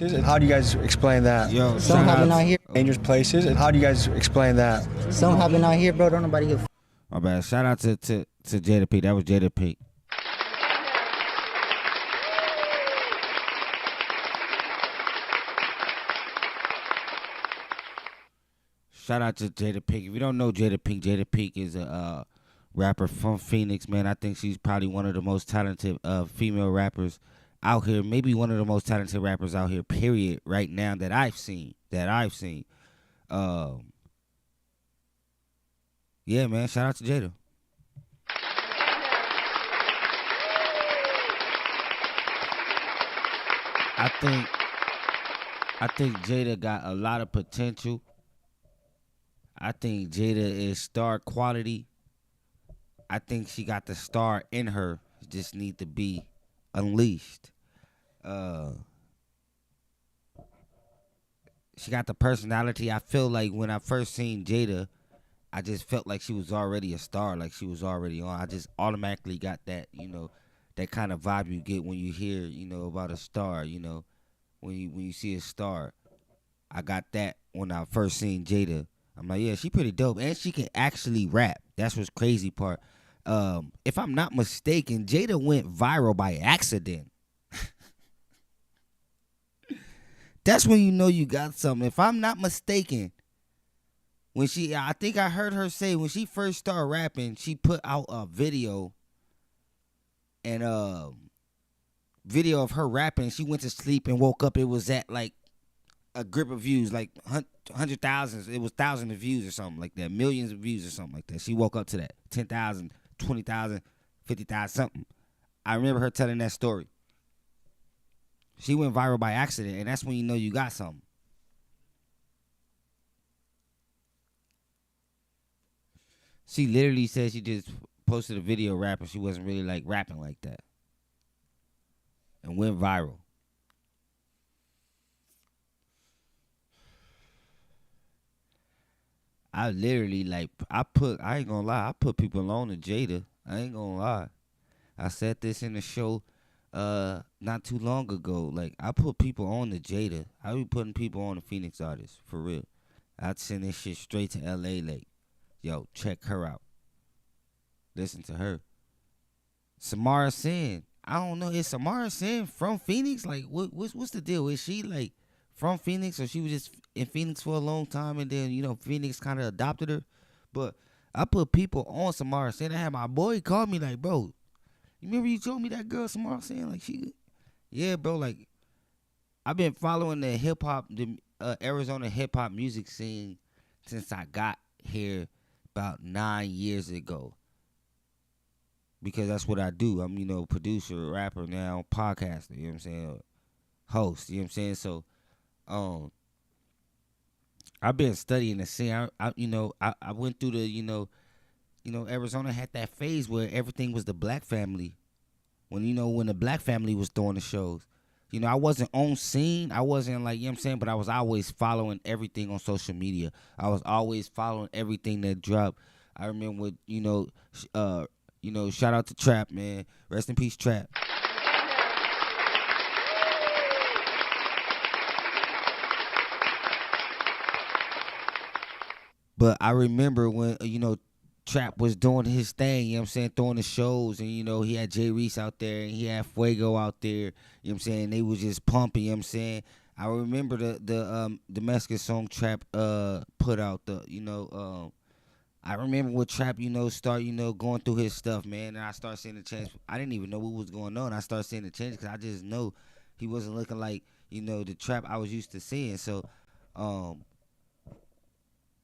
And how do you guys explain that? Yo, Something happened out here. Dangerous places. And how do you guys explain that? Something happened out here, bro. Don't nobody give a My bad. Shout out to Jada P. That was Jada P. Shout out to Jada Pink. If you don't know Jada Pink is a rapper from Phoenix, man. I think she's probably one of the most talented female rappers out here. Maybe one of the most talented rappers out here, period, right now that I've seen. Yeah, man. Shout out to Jada. I think Jada got a lot of potential. I think Jada is star quality. I think she got the star in her. Just need to be unleashed. She got the personality. I feel like when I first seen Jada, I just felt like she was already a star, like she was already on. I just automatically got that, that kind of vibe you get when you hear, about a star, when you see a star. I got that when I first seen Jada. I'm like, yeah, she pretty dope. And she can actually rap. That's what's crazy part. If I'm not mistaken, Jada went viral by accident. That's when you know you got something. If I'm not mistaken, I think I heard her say when she first started rapping, she put out a video video of her rapping. She went to sleep and woke up. It was at like a grip of views, like 100,000. It was thousands of views or something like that, millions of views or something like that. She woke up to that 10,000, 20,000, 50,000, something. I remember her telling that story. She went viral by accident, and that's when you know you got something. She literally said she just posted a video rapping. She wasn't really like rapping like that, and went viral. I literally I ain't gonna lie, I put people on to Jada. I ain't gonna lie. I said this in the show not too long ago. Like, I put people on to Jada. I be putting people on to Phoenix artists, for real. I'd send this shit straight to LA, like, yo, check her out. Listen to her. Samara Sin. I don't know, is Samara Sin from Phoenix? Like, what's the deal? Is she like from Phoenix, or she was just in Phoenix for a long time and then, Phoenix kind of adopted her? But I put people on Samara Sin. I had my boy call me like, bro, you remember you told me that girl Samara Sin? Like, yeah, bro, like, I've been following the hip-hop, the Arizona hip-hop music scene since I got here about 9 years ago. Because that's what I do. I'm, producer, rapper now, podcaster, you know what I'm saying? Host, you know what I'm saying? So, I've been studying the scene. I went through the, Arizona had that phase where everything was the black family. When the black family was doing the shows. I wasn't on scene. I wasn't like, you know what I'm saying? But I was always following everything on social media. I was always following everything that dropped. I remember shout out to Trap, man. Rest in peace, Trap. But I remember when, Trap was doing his thing, you know what I'm saying, throwing the shows, and, he had Jay Reese out there, and he had Fuego out there, you know what I'm saying, they was just pumping, you know what I'm saying. I remember the Mexican song Trap put out, I remember when Trap, start, going through his stuff, man, and I started seeing the change. I didn't even know what was going on. I started seeing the change because I just know he wasn't looking like, the Trap I was used to seeing. So,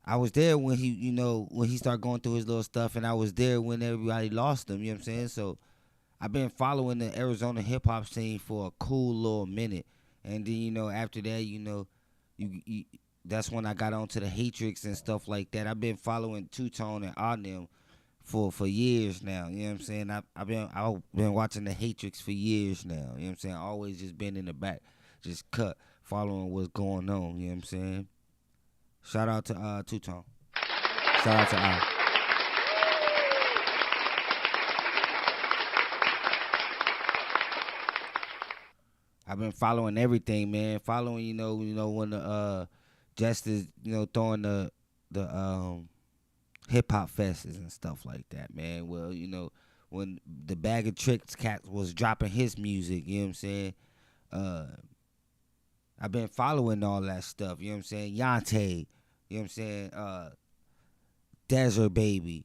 I was there when he, when he started going through his little stuff, and I was there when everybody lost him, you know what I'm saying? So, I've been following the Arizona hip-hop scene for a cool little minute. And then, after that, you that's when I got onto the Hatrix and stuff like that. I've been following Two Tone and Arnim for years now. You know what I'm saying? I've been watching the Hatrix for years now. You know what I'm saying? Always just been in the back, just following what's going on. You know what I'm saying? Shout out to Two Tone. Shout out to I. I've been following everything, man. Following, when the Justice, throwing the hip hop fests and stuff like that, man. Well, when the Bag of Tricks cat was dropping his music, you know what I'm saying? I've been following all that stuff, you know what I'm saying? Yante, you know what I'm saying? Desert Baby,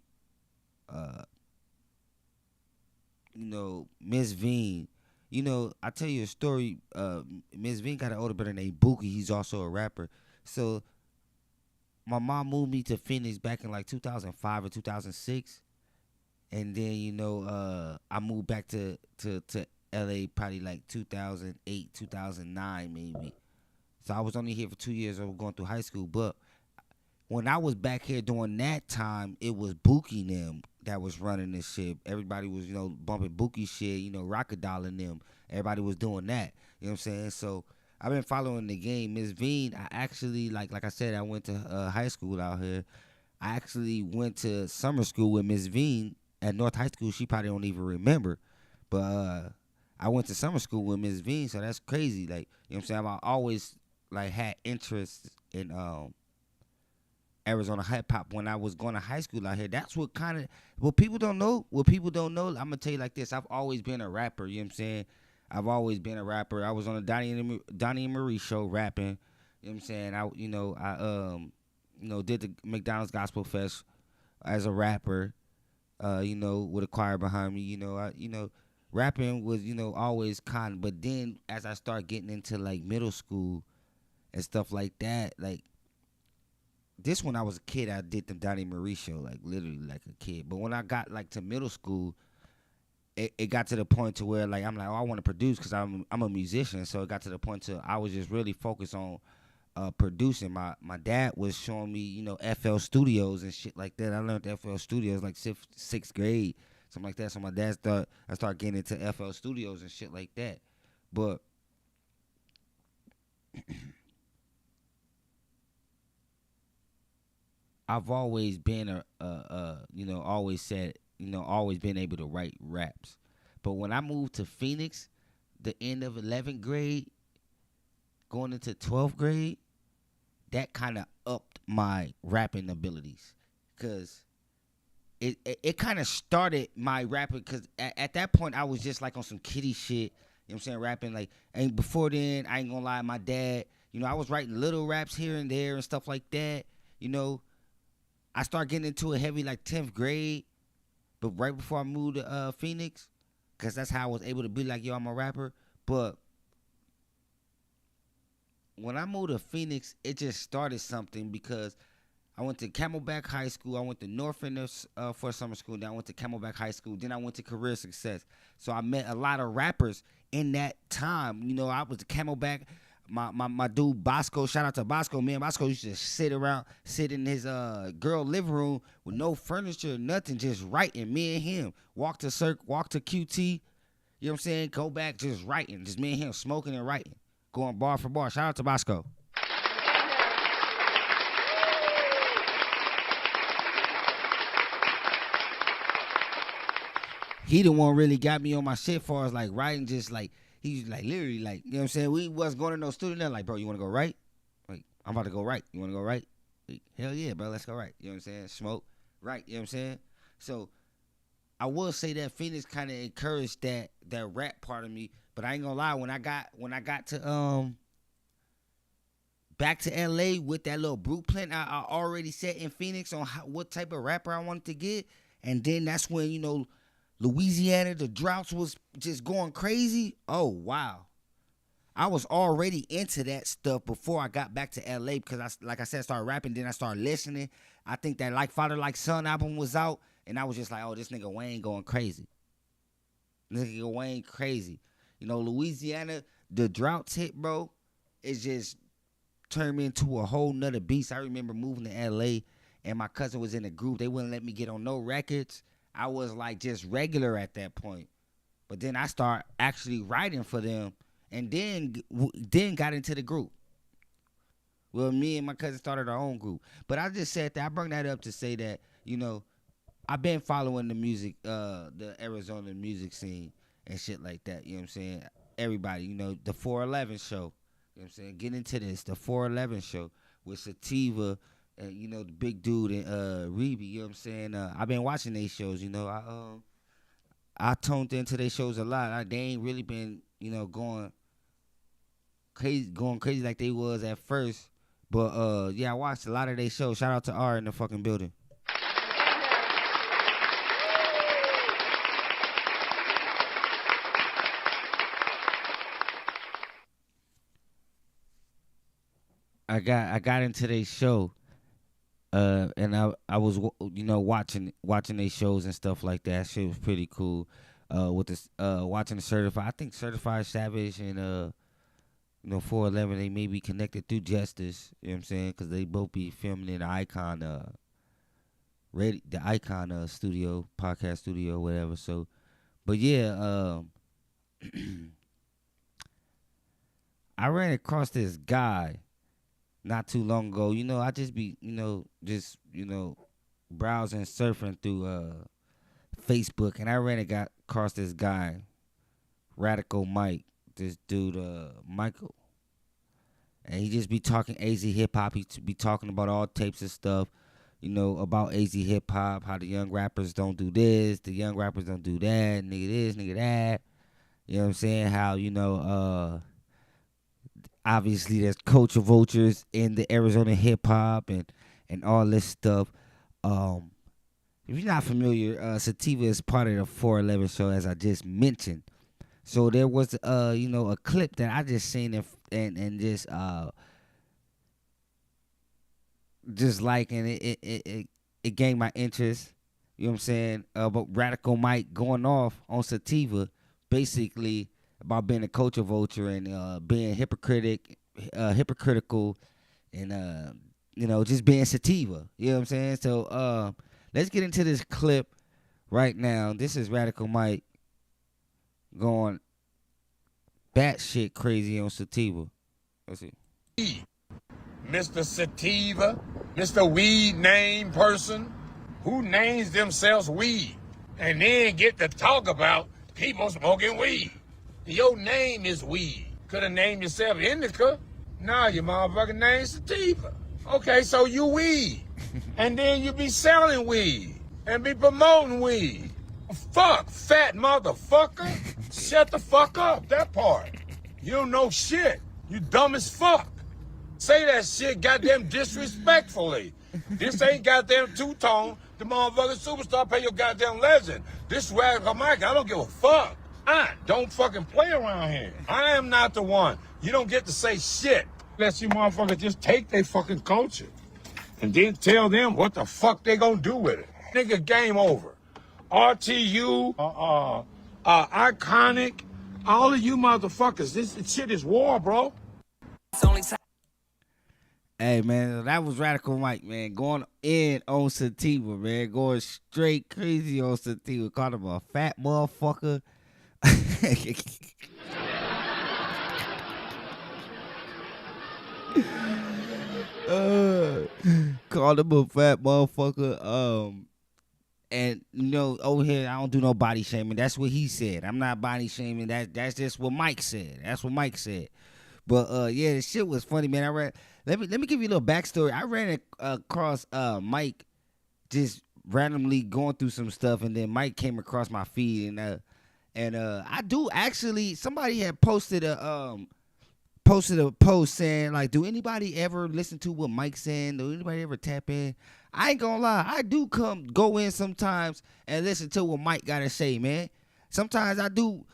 Miss Veen. I tell you a story. Miss Veen got an older brother named Bookie. He's also a rapper. So my mom moved me to Phoenix back in like 2005 or 2006, and then I moved back to LA probably like 2008, 2009 maybe. So I was only here for 2 years. I was going through high school, but when I was back here during that time, it was Bookie and them that was running this shit. Everybody was, bumping Bookie shit, Rockadol and them. Everybody was doing that. You know what I'm saying? So I've been following the game. Miss Veen, I actually, like I said, I went to high school out here. I actually went to summer school with Miss Veen at North High School. She probably don't even remember. But I went to summer school with Miss Veen, so that's crazy. Like, you know what I'm saying? I've always, had interest in Arizona hip hop when I was going to high school out here. That's what people don't know. What people don't know, I'm gonna tell you like this. I've always been a rapper. You know what I'm saying? I've always been a rapper. I was on the Donnie and Marie show rapping. You know what I'm saying? I did the McDonald's Gospel Fest as a rapper. With a choir behind me. Rapping was always but then as I start getting into like middle school and stuff like that, like. This when I was a kid, I did the Donnie Marie show, like literally like a kid. But when I got like to middle school, it got to the point to where like I'm like, I want to produce because I'm a musician. So it got to the point to I was just really focused on producing. My dad was showing me, FL Studios and shit like that. I learned FL Studios like sixth grade, something like that. So my dad I started getting into FL Studios and shit like that. But I've always been always said, always been able to write raps. But when I moved to Phoenix, the end of 11th grade, going into 12th grade, that kind of upped my rapping abilities. Because it kind of started my rapping, because at that point, I was just like on some kiddie shit, you know what I'm saying, rapping. Like, and before then, I ain't gonna lie, my dad, I was writing little raps here and there and stuff like that, I started getting into it heavy like 10th grade, but right before I moved to Phoenix, because that's how I was able to be like, yo, I'm a rapper. But when I moved to Phoenix, it just started something because I went to Camelback High School. I went to North End for summer school. Then I went to Camelback High School. Then I went to Career Success. So I met a lot of rappers in that time. I was at Camelback. My dude Bosco, shout out to Bosco, man. Bosco used to sit in his girl living room with no furniture, nothing, just writing. Me and him walk to QT, you know what I'm saying? Go back, just writing, just me and him smoking and writing, going bar for bar. Shout out to Bosco. He the one really got me on my shit far as like writing, just like. He's like literally like, you know what I'm saying? We wasn't going to no studio. They're like, bro, you want to go right? Like, I'm about to go right. You want to go right? Hell yeah, bro, let's go right. You know what I'm saying? Smoke, right, you know what I'm saying? So I will say that Phoenix kind of encouraged that rap part of me, but I ain't gonna lie, when I got to back to LA with that little blueprint I already set in Phoenix on what type of rapper I wanted to get, and then that's when, you know, Louisiana, the droughts was just going crazy. Oh wow. I was already into that stuff before I got back to LA because like I said, started rapping, then I started listening. I think that Like Father Like Son album was out, and I was just like, oh, this nigga Wayne going crazy. This nigga Wayne crazy. You know, Louisiana, the droughts hit, bro. It just turned me into a whole nother beast. I remember moving to LA, and my cousin was in a group. They wouldn't let me get on no records. I was like just regular at that point. But then I started actually writing for them, and then got into the group. Well, me and my cousin started our own group. But I just said that. I bring that up to say that, you know, I've been following the music, the Arizona music scene and shit like that. You know what I'm saying? Everybody, you know, the 411 show. You know what I'm saying? Get into this. The 411 show with Sativa and, you know, the big dude and Reeby. You know what I'm saying? I've been watching these shows, you know. I tuned into their shows a lot. They ain't really been, you know, going crazy like they was at first. But yeah, I watched a lot of their shows. Shout out to R in the fucking building. I got into their show, and I was, you know, watching their shows and stuff like that. Shit was pretty cool. With this watching the Certified, I think Certified Savage and you know, 411, they may be connected through Justice, you know what I'm saying? Because they both be filming in the Icon, studio, podcast studio, whatever. So, but yeah, I ran across this guy not too long ago. You know, I just be, you know, browsing, surfing through Facebook, and I ran across this guy, Radical Mike. This dude, Michael, and he just be talking AZ hip hop. He be talking about all types of stuff, you know, about AZ hip hop. How the young rappers don't do this, the young rappers don't do that, nigga this, nigga that. You know what I'm saying? How, you know, obviously there's culture vultures in the Arizona hip hop and all this stuff. If you're not familiar, Sativa is part of the 411 show, as I just mentioned. So there was, you know, a clip that I just seen and just like, and it gained my interest. You know what I'm saying? About Radical Mike going off on Sativa, basically about being a culture vulture and being hypocritical, and you know, just being Sativa. You know what I'm saying? So let's get into this clip right now. This is Radical Mike going batshit crazy on Sativa. Let's see. Mr. Sativa, Mr. Weed name person, who names themselves weed, and then get to talk about people smoking weed. Your name is weed. Could have named yourself Indica. Nah, your motherfucking name's Sativa. Okay, so you weed. And then you be selling weed and be promoting weed. Fuck, fat motherfucker. Shut the fuck up, that part. You don't know shit. You dumb as fuck. Say that shit goddamn disrespectfully. This ain't goddamn two-tone. The motherfucking superstar pay your goddamn legend. This Radical Mike, I don't give a fuck. I don't fucking play around here. I am not the one. You don't get to say shit. Let you motherfuckers just take their fucking culture and then tell them what the fuck they gonna do with it. Nigga, game over. RTU, Iconic, all of you motherfuckers, this shit is war, bro. Hey, man, that was Radical Mike, man, going in on Sativa, man, going straight crazy on Sativa. Called him a fat motherfucker. Called him a fat motherfucker. And, you know, over here, I don't do no body shaming. That's what he said. I'm not body shaming. That's just what Mike said. That's what Mike said. But, yeah, the shit was funny, man. let me give you a little backstory. I ran across Mike just randomly going through some stuff, and then Mike came across my feed, and I do actually. Somebody had posted a post saying like, do anybody ever listen to what Mike's saying? Do anybody ever tap in? I ain't gonna lie, I do go in sometimes and listen to what Mike gotta say, man. Sometimes I do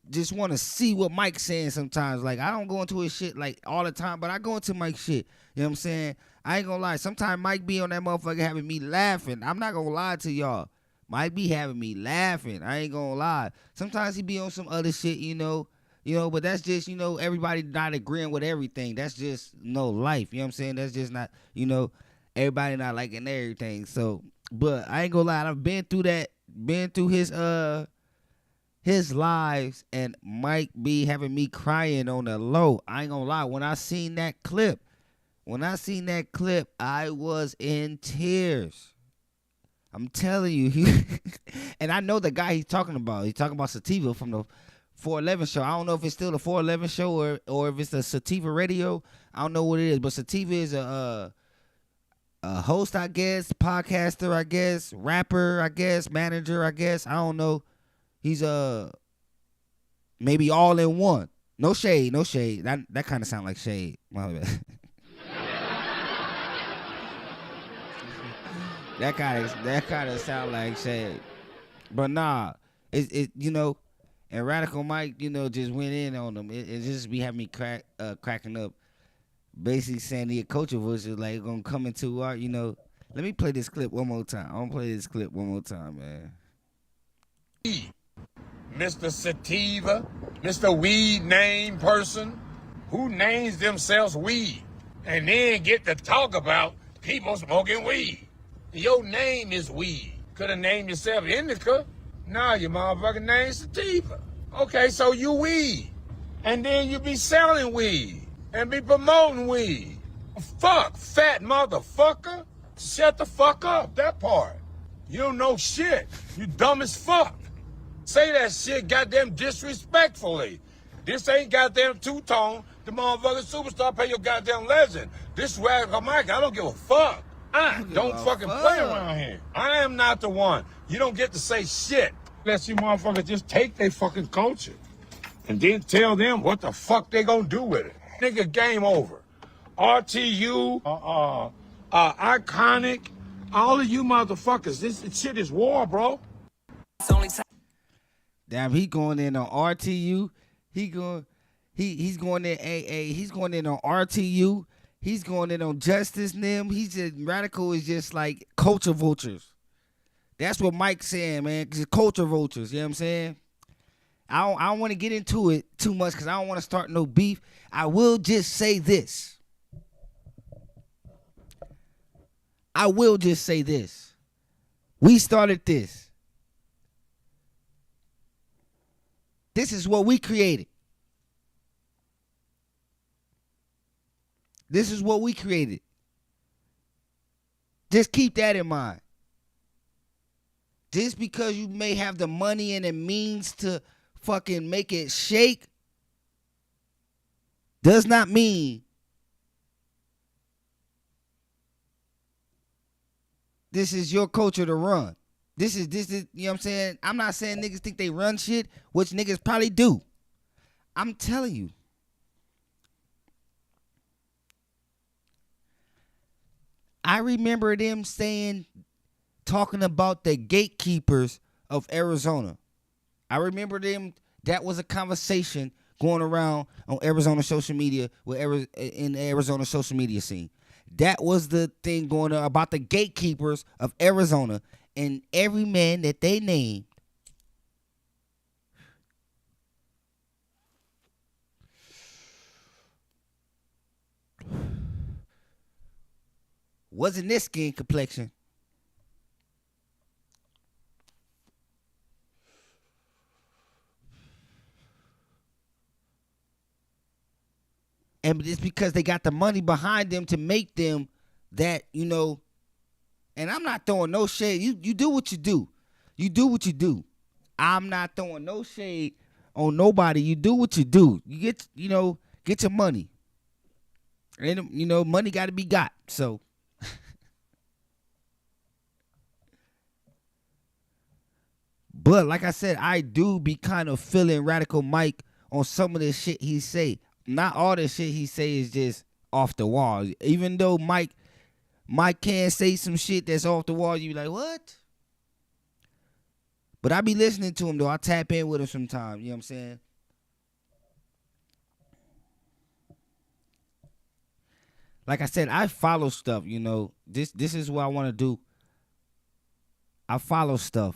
just want to see what Mike's saying sometimes. Like, I don't go into his shit like all the time, but I go into Mike's shit. You know what I'm saying? I ain't gonna lie. Sometimes Mike be on that motherfucker having me laughing. I'm not gonna lie to y'all. Mike be having me laughing. I ain't gonna lie. Sometimes he be on some other shit, but that's just, everybody not agreeing with everything. That's just life. You know what I'm saying? That's just not, everybody not liking everything. So, but I ain't gonna lie. I've been through that, been through his lives, and Mike be having me crying on the low. I ain't gonna lie. When I seen that clip, I was in tears. I'm telling you. And I know the guy he's talking about. He's talking about Sativa from the 411 show. I don't know if it's still the 411 show or if it's the Sativa radio. I don't know what it is, but Sativa is a host, I guess, podcaster, I guess, rapper, I guess, manager, I guess. I don't know. He's maybe all in one. No shade. That kind of sound like shade. My bad. That kind of sound like shade. But nah, it and Radical Mike, just went in on them. It just be having me cracking up. Basically saying the culture was just like gonna come into our, Let me play this clip one more time. I'm gonna play this clip one more time, man. Mr. Sativa, Mr. Weed Name person, who names themselves weed, and then get to talk about people smoking weed. Your name is weed. Could have named yourself Indica. Nah, your motherfucking name's Sativa. Okay, so you weed. And then you be selling weed and be promoting weed. Fuck, fat motherfucker. Shut the fuck up, that part. You don't know shit. You dumb as fuck. Say that shit goddamn disrespectfully. This ain't goddamn two-tone. The motherfucking superstar pay your goddamn legend. This Radical Mike, I don't give a fuck. I don't fucking play around here. I am not the one. You don't get to say shit. Let you motherfuckers just take their fucking culture and then tell them what the fuck they gonna do with it. Nigga, game over. RTU, Iconic, all of you motherfuckers, this shit is war, bro. Damn, he going in on RTU. He's going in AA. He's going in on RTU. He's going in on Justice Nim. He's just Radical is just like culture vultures. That's what Mike's saying, man. Cause culture vultures. You know what I'm saying? I don't want to get into it too much because I don't want to start no beef. I will just say this. We started this. This is what we created. Just keep that in mind. Just because you may have the money and the means to fucking make it shake does not mean this is your culture to run. This is, you know what I'm saying? I'm not saying niggas think they run shit, which niggas probably do. I'm telling you. I remember them talking about the gatekeepers of Arizona. I remember them, that was a conversation going around on Arizona social media, in the Arizona social media scene. That was the thing going on about the gatekeepers of Arizona, and every man that they named wasn't this skin complexion. And it's because they got the money behind them to make them that, and I'm not throwing no shade. You do what you do. You do what you do. I'm not throwing no shade on nobody. You do what you do. You get your money. And you know, money got to be got. So but like I said, I do be kind of feeling Radical Mike on some of the shit he say. Not all the shit he say is just off the wall. Even though Mike can say some shit that's off the wall, you be like, what? But I be listening to him though. I tap in with him sometimes. You know what I'm saying? Like I said, I follow stuff, you know. This is what I want to do. I follow stuff.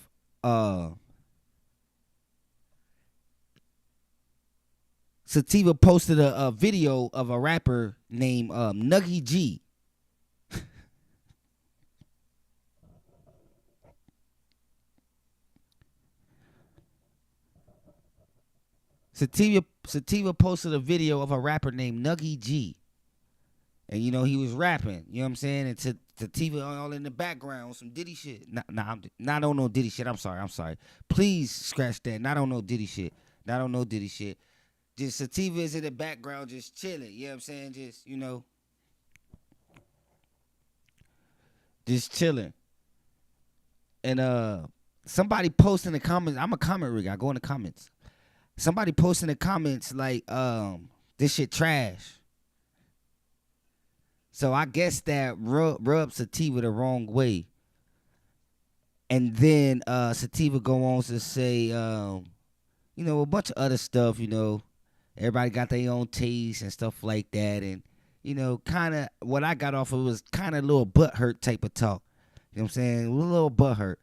Sativa posted a video of a rapper named Nuggy G. Sativa posted a video of a rapper named Nuggy G. And you know he was rapping, you know what I'm saying? And Sativa all in the background, some Diddy shit. Not on no Diddy shit. I'm sorry. Please scratch that. Not on no Diddy shit. Not on no Diddy shit. Just Sativa is in the background just chilling, you know what I'm saying? Just, you know, just chilling. And somebody posted in the comments, I'm a comment rigger, I go in the comments. Somebody posted in the comments like, this shit trash. So I guess that rubbed Sativa the wrong way. And then Sativa go on to say, you know, a bunch of other stuff, you know. Everybody got their own taste and stuff like that. And, you know, kind of what I got off of was kind of a little butthurt type of talk. You know what I'm saying? A little butthurt.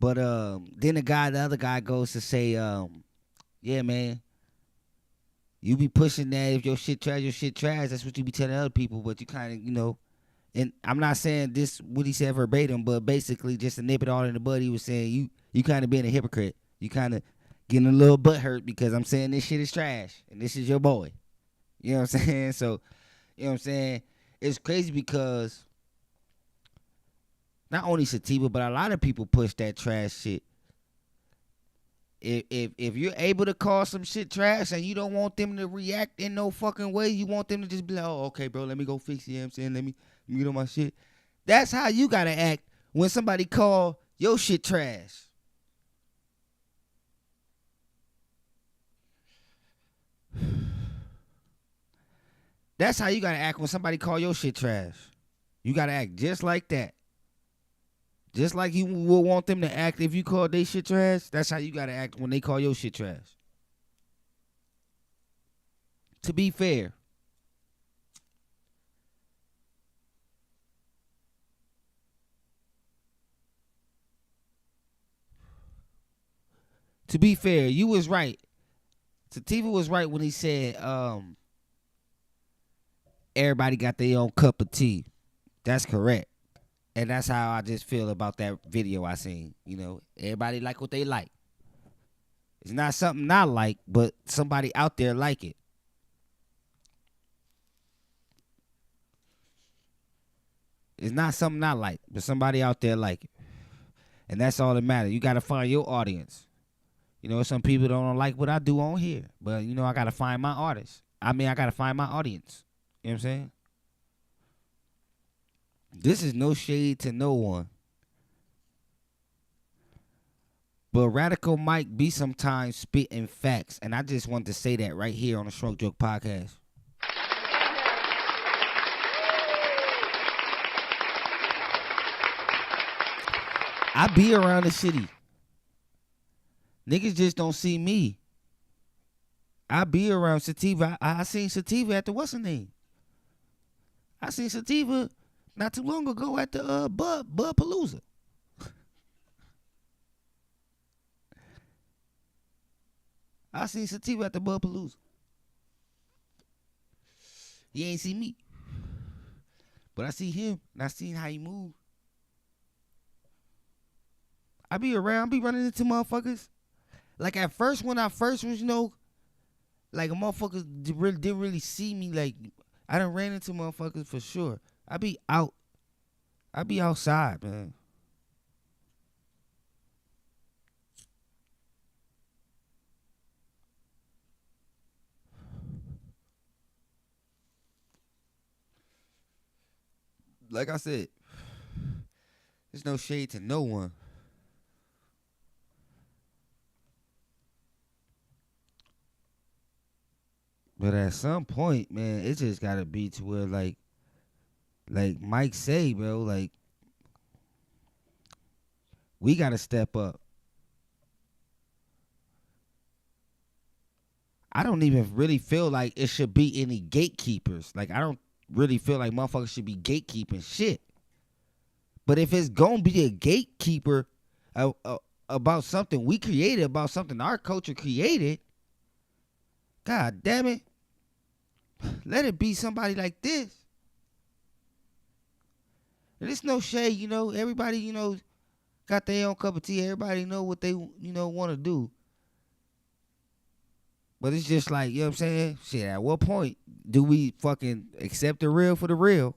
But then the other guy goes to say, yeah, man, you be pushing that if your shit trash. That's what you be telling other people. But you kind of, you know, and I'm not saying this what he said verbatim, but basically just to nip it all in the bud, he was saying you kind of being a hypocrite. You kind of getting a little butthurt because I'm saying this shit is trash and this is your boy. You know what I'm saying? So, you know what I'm saying? It's crazy because not only Sativa, but a lot of people push that trash shit. If you're able to call some shit trash and you don't want them to react in no fucking way, you want them to just be like, oh, okay, bro, let me go fix it. You know what I'm saying? Let me get on my shit. That's how you gotta act when somebody call your shit trash. That's how you gotta act when somebody call your shit trash. You gotta act just like that. Just like you would want them to act if you call their shit trash, that's how you gotta act when they call your shit trash. To be fair. To be fair, you was right. Sativa was right when he said, everybody got their own cup of tea. That's correct. And that's how I just feel about that video I seen. You know, everybody like what they like. It's not something I like, but somebody out there like it. It's not something I like, but somebody out there like it. And that's all that matters. You got to find your audience. You know, some people don't like what I do on here. But, you know, I got to find my artist. I got to find my audience. You know what I'm saying? This is no shade to no one. But Radical Mike be sometimes spitting facts. And I just want to say that right here on the Shmokejokepodcast. I be around the city. Niggas just don't see me. I be around Sativa. I seen Sativa at the what's her name? I seen Sativa not too long ago at the Bud Palooza. I seen Sativa at the Bud Palooza. He ain't see me. But I see him and I seen how he move. I be around, be running into motherfuckers. Like at first, when I first was, you know, like motherfuckers didn't really see me. Like I done ran into motherfuckers for sure. I be outside, man. like I said, there's no shade to no one. But at some point, man, it just gotta be to where like Mike say, bro, like we gotta step up. I don't even really feel like it should be any gatekeepers. Like I don't really feel like motherfuckers should be gatekeeping shit. But if it's gonna be a gatekeeper about something we created, about something our culture created, God damn it, let it be somebody like this. And it's no shade, you know. Everybody, you know, got their own cup of tea. Everybody know what they, you know, want to do. But it's just like, you know what I'm saying? Shit, at what point do we fucking accept the real for the real?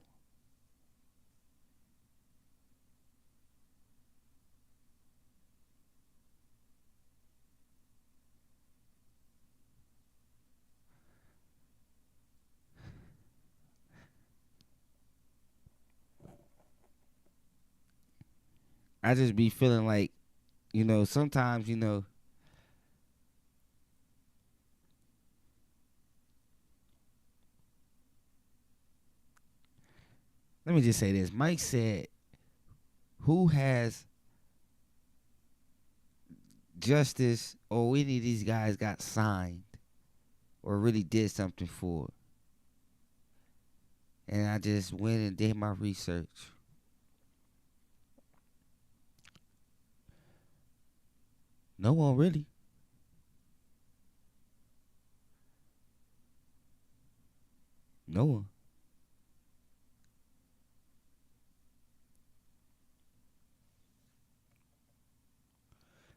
I just be feeling like, you know, sometimes, you know, let me just say this. Mike said, who has justice or any of these guys got signed or really did something for? And I just went and did my research. No one really. No one.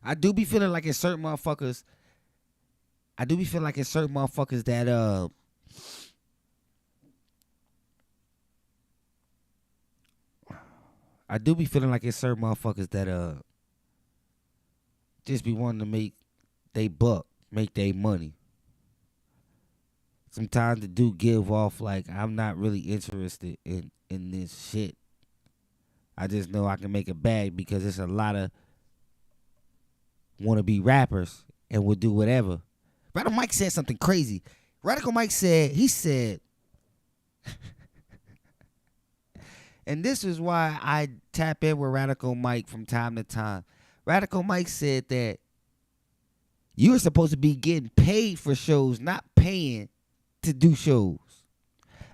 I do be feeling like it's certain motherfuckers. I do be feeling like it's certain motherfuckers that I do be feeling like it's certain motherfuckers that just be wanting to make they buck, make they money. Sometimes the dude give off like I'm not really interested in this shit. I just know I can make a bag because there's a lot of wanna be rappers and will do whatever. Radical Mike said something crazy. Radical Mike said, he said, and this is why I tap in with Radical Mike from time to time. Radical Mike said that you're supposed to be getting paid for shows, not paying to do shows.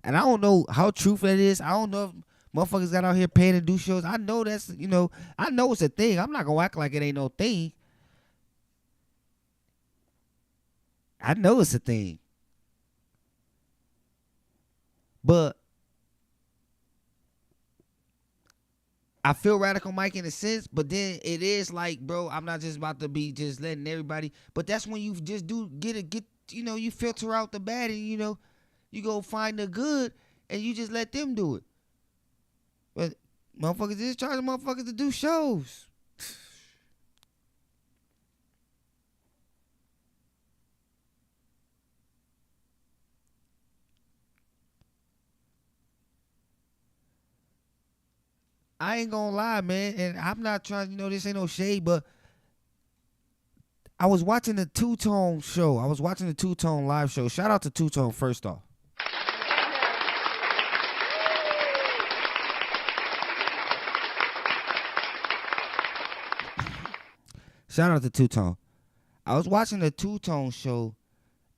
And I don't know how truthful that is. I don't know if motherfuckers got out here paying to do shows. I know that's, you know, I know it's a thing. I'm not going to act like it ain't no thing. I know it's a thing. But I feel Radical Mike in a sense, but then it is like, bro, I'm not just about to be just letting everybody, but that's when you just do get, you know, you filter out the bad and, you know, you go find the good and you just let them do it. But motherfuckers just charging motherfuckers to do shows. I ain't gonna lie, man, and I'm not trying, you know, this ain't no shade, but I was watching the Two-Tone show. I was watching the Two-Tone live show. Shout out to Two-Tone first off. Shout out to Two-Tone. I was watching the Two-Tone show,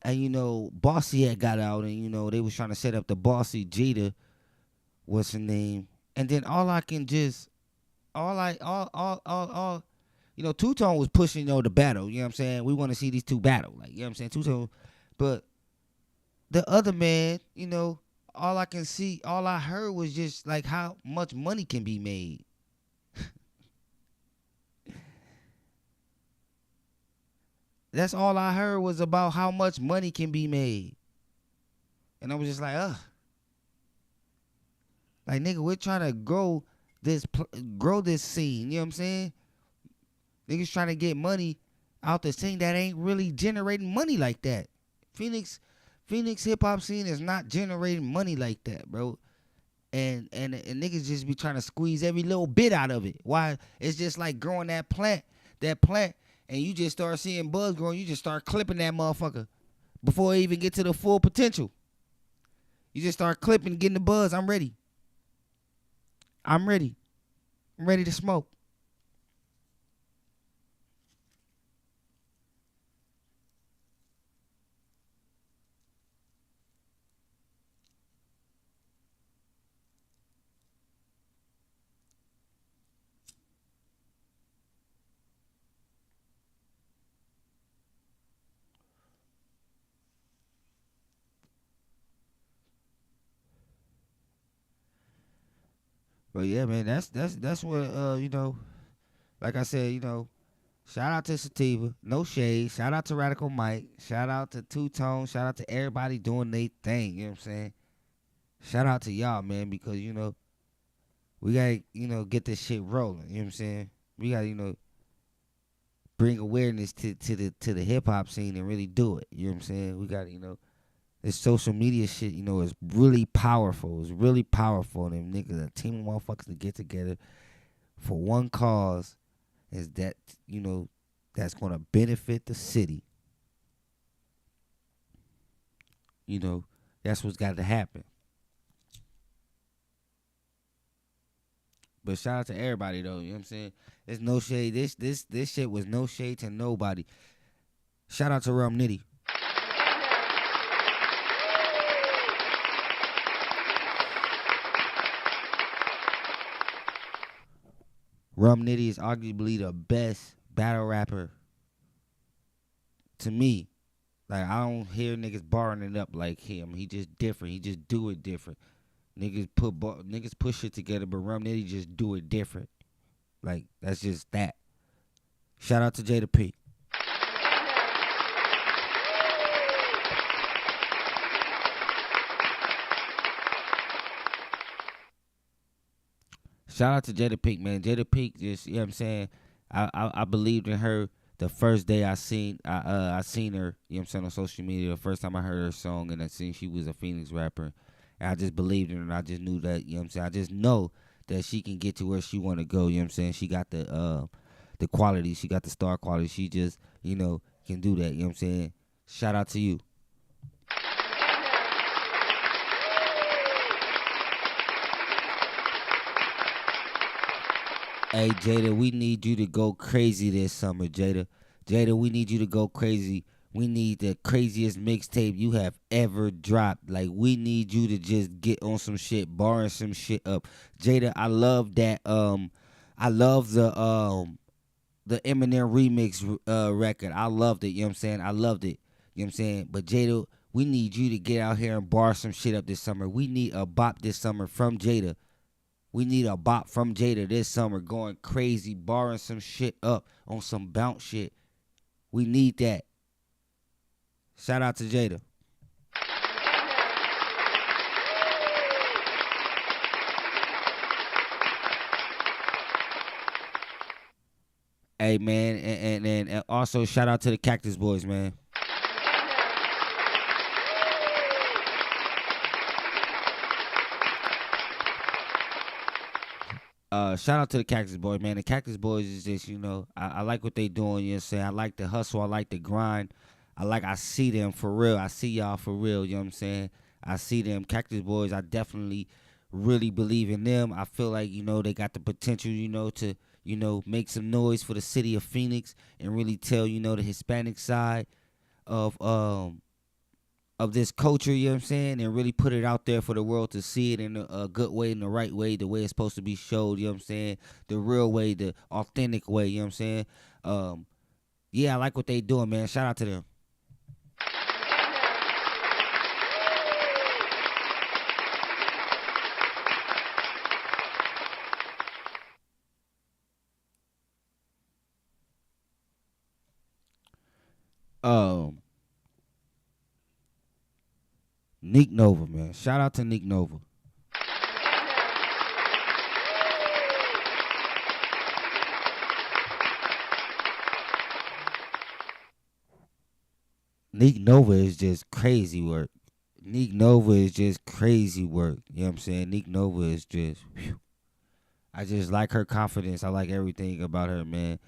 and, you know, Bossy had got out, and, you know, they was trying to set up the Bossy Jada, what's her name? And then you know, Two-Tone was pushing, you know, the battle. You know what I'm saying? We want to see these two battle. Like, you know what I'm saying? Two-Tone. But the other man, you know, all I heard was just like how much money can be made. That's all I heard was about how much money can be made. And I was just like, ugh. Like, nigga, we're trying to grow this scene. You know what I'm saying? Niggas trying to get money out the scene that ain't really generating money like that. Phoenix hip hop scene is not generating money like that, bro. and niggas just be trying to squeeze every little bit out of it. Why? It's just like growing that plant, and you just start seeing buds growing. You just start clipping that motherfucker before it even get to the full potential. You just start clipping, getting the buzz. I'm ready. I'm ready to smoke. But yeah, man, that's what you know. Like I said, you know, shout out to Sativa, no shade. Shout out to Radical Mike. Shout out to Two Tone. Shout out to everybody doing their thing. You know what I'm saying? Shout out to y'all, man, because you know we gotta get this shit rolling. You know what I'm saying? We gotta bring awareness to the hip hop scene and really do it. You know what I'm saying? We gotta this social media shit, is really powerful. It's really powerful. And them niggas, a team of motherfuckers to get together for one cause is that, that's going to benefit the city. That's what's got to happen. But shout out to everybody, though. You know what I'm saying? There's no shade. This shit was no shade to nobody. Shout out to Rum Nitty. Rum Nitty is arguably the best battle rapper to me. Like, I don't hear niggas barring it up like him. He just different. He just do it different. Niggas put shit together, but Rum Nitty just do it different. Like, that's just that. Shout out to Jada P. Shout out to Jada Pink, man. Jada Pink, just, you know what I'm saying? I believed in her the first day I seen her, you know what I'm saying, on social media. The first time I heard her song and I seen she was a Phoenix rapper. And I just believed in her and I just knew that, you know what I'm saying? I just know that she can get to where she want to go, you know what I'm saying? She got the quality, she got the star quality. She just, can do that, you know what I'm saying? Shout out to you. Hey, Jada, we need you to go crazy this summer, Jada. Jada, we need you to go crazy. We need the craziest mixtape you have ever dropped. Like, we need you to just get on some shit, barring some shit up. Jada, I love that. I love the Eminem remix record. I loved it, you know what I'm saying? I loved it, you know what I'm saying? But Jada, we need you to get out here and bar some shit up this summer. We need a bop this summer from Jada. We need a bop from Jada this summer, going crazy, barring some shit up on some bounce shit. We need that. Shout out to Jada. Hey, man, and also shout out to the Cactus Boys, man. Shout out to the Cactus Boys, man. The Cactus Boys is just, I like what they doing, you know what I'm saying? I like the hustle. I like the grind. I see them for real. I see y'all for real, you know what I'm saying? I see them. Cactus Boys, I definitely really believe in them. I feel like, they got the potential, to, make some noise for the city of Phoenix and really tell, the Hispanic side of this culture, you know what I'm saying, and really put it out there for the world to see it in a good way, in the right way, the way it's supposed to be showed, you know what I'm saying, the real way, the authentic way, you know what I'm saying. Yeah, I like what they doing, man. Shout out to them. Nick Nova, man. Shout out to Nick Nova. Nick Nova is just crazy work. Neek Nova is just crazy work. You know what I'm saying? Neek Nova is just, whew. I just like her confidence. I like everything about her, man.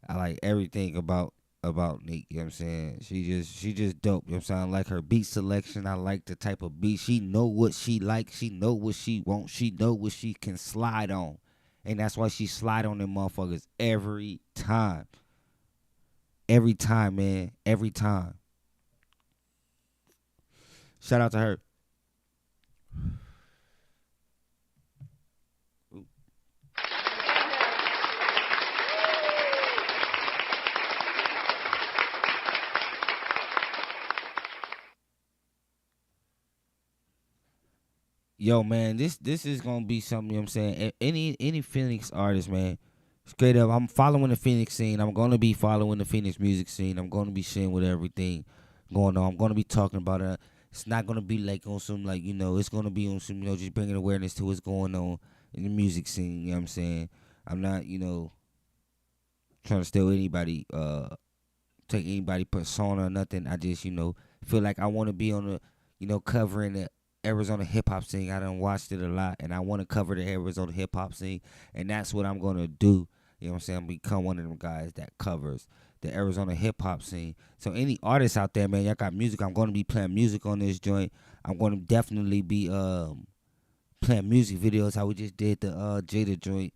I like everything about Neek. You know what I'm saying? She just dope. You know what I'm saying? I like her beat selection. I like the type of beat. She know what she likes. She know what she wants. She know what she can slide on. And that's why she slide on them motherfuckers every time. Every time, man. Every time. Shout out to her. Yo, man, this is gonna be something, you know what I'm saying? Any Phoenix artist, man, straight up, I'm following the Phoenix scene. I'm gonna be following the Phoenix music scene. I'm gonna be seeing with everything going on. I'm gonna be talking about it. It's not gonna be like on some, like, you know, it's gonna be on some, you know, just bringing awareness to what's going on in the music scene. You know what I'm saying? I'm not, you know, trying to steal anybody, take anybody persona or nothing. I just, you know, feel like I want to be on the, you know, covering the Arizona hip hop scene. I done watched it a lot, and I want to cover the Arizona hip hop scene, and that's what I'm gonna do. You know what I'm saying? Become one of them guys that covers the Arizona hip hop scene. So any artists out there, man, y'all got music. I'm gonna be playing music on this joint. I'm gonna definitely be playing music videos. How we just did the Jada joint.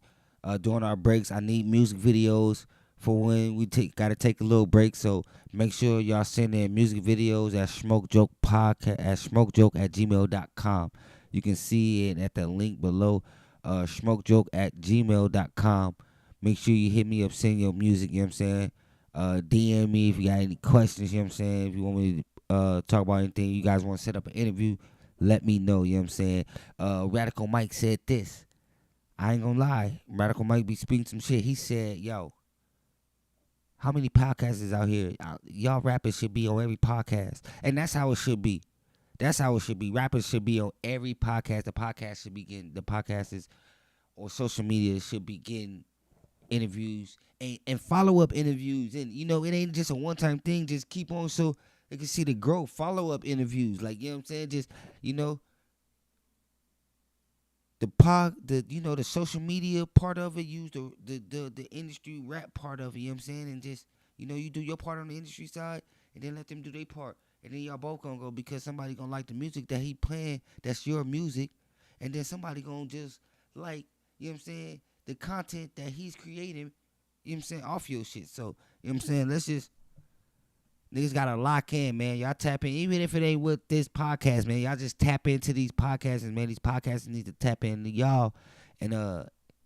During our breaks, I need music videos for when we gotta take a little break. So make sure y'all send in music videos at Shmokejokepodcast at Shmokejoke@gmail.com. You can see it at the link below, Shmokejoke@gmail.com. Make sure you hit me up, send your music, you know what I'm saying? DM me if you got any questions, you know what I'm saying? If you want me to talk about anything, you guys want to set up an interview, let me know, you know what I'm saying? Radical Mike said this. I ain't gonna lie. Radical Mike be speaking some shit. He said, yo, how many podcasts is out here? Y'all rappers should be on every podcast. And that's how it should be. That's how it should be. Rappers should be on every podcast. The podcast should be getting, the podcasters or social media should be getting interviews and follow-up interviews. And, you know, it ain't just a one-time thing. Just keep on so they can see the growth. Follow-up interviews. Like, you know what I'm saying? Just, you know, the social media part of it, use the industry rap part of it, you know what I'm saying? And just, you know, you do your part on the industry side and then let them do their part. And then y'all both gonna go because somebody gonna like the music that he playing, that's your music, and then somebody gonna just like, you know what I'm saying, the content that he's creating, you know what I'm saying, off your shit. So, you know what I'm saying, let's just, niggas gotta lock in, man. Y'all tap in, even if it ain't with this podcast, man. Y'all just tap into these podcasts, man. These podcasts need to tap into y'all, and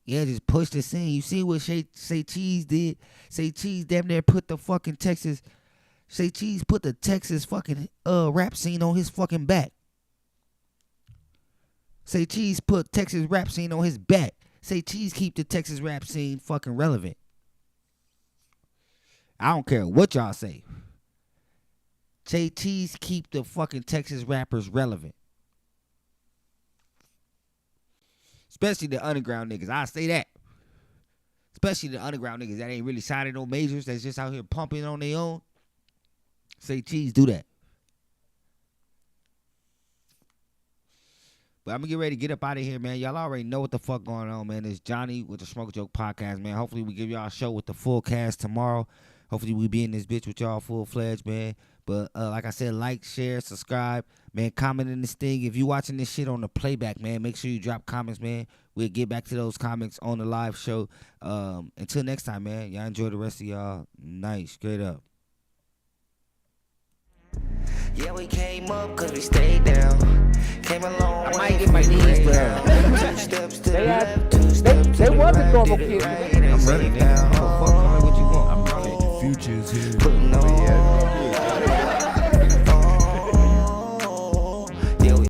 yeah, just push the scene. You see what Say Cheese did? Say Cheese damn near put the fucking Texas. Say Cheese put the Texas fucking rap scene on his fucking back. Say Cheese put Texas rap scene on his back. Say Cheese keep the Texas rap scene fucking relevant. I don't care what y'all say. Say Cheese keep the fucking Texas rappers relevant. Especially the underground niggas. I say that. Especially the underground niggas that ain't really signing no majors. That's just out here pumping on their own. Say Cheese do that. But I'm going to get ready to get up out of here, man. Y'all already know what the fuck going on, man. It's Johnny with the Smoke Joke Podcast, man. Hopefully we give y'all a show with the full cast tomorrow. Hopefully we be in this bitch with y'all full-fledged, man. But like I said, like, share, subscribe, man. Comment in this thing. If you watching this shit on the playback, man, make sure you drop comments, man. We'll get back to those comments on the live show. Until next time, man. Y'all enjoy the rest of y'all night. Straight up. Yeah, we came up cause we stayed down. Came a long way. I might get my knees down. 2 steps to the left, 2 steps to the They was a right. normal Did it kid. right, I'm ready now. What you want? I'm running. The future's here. Putting on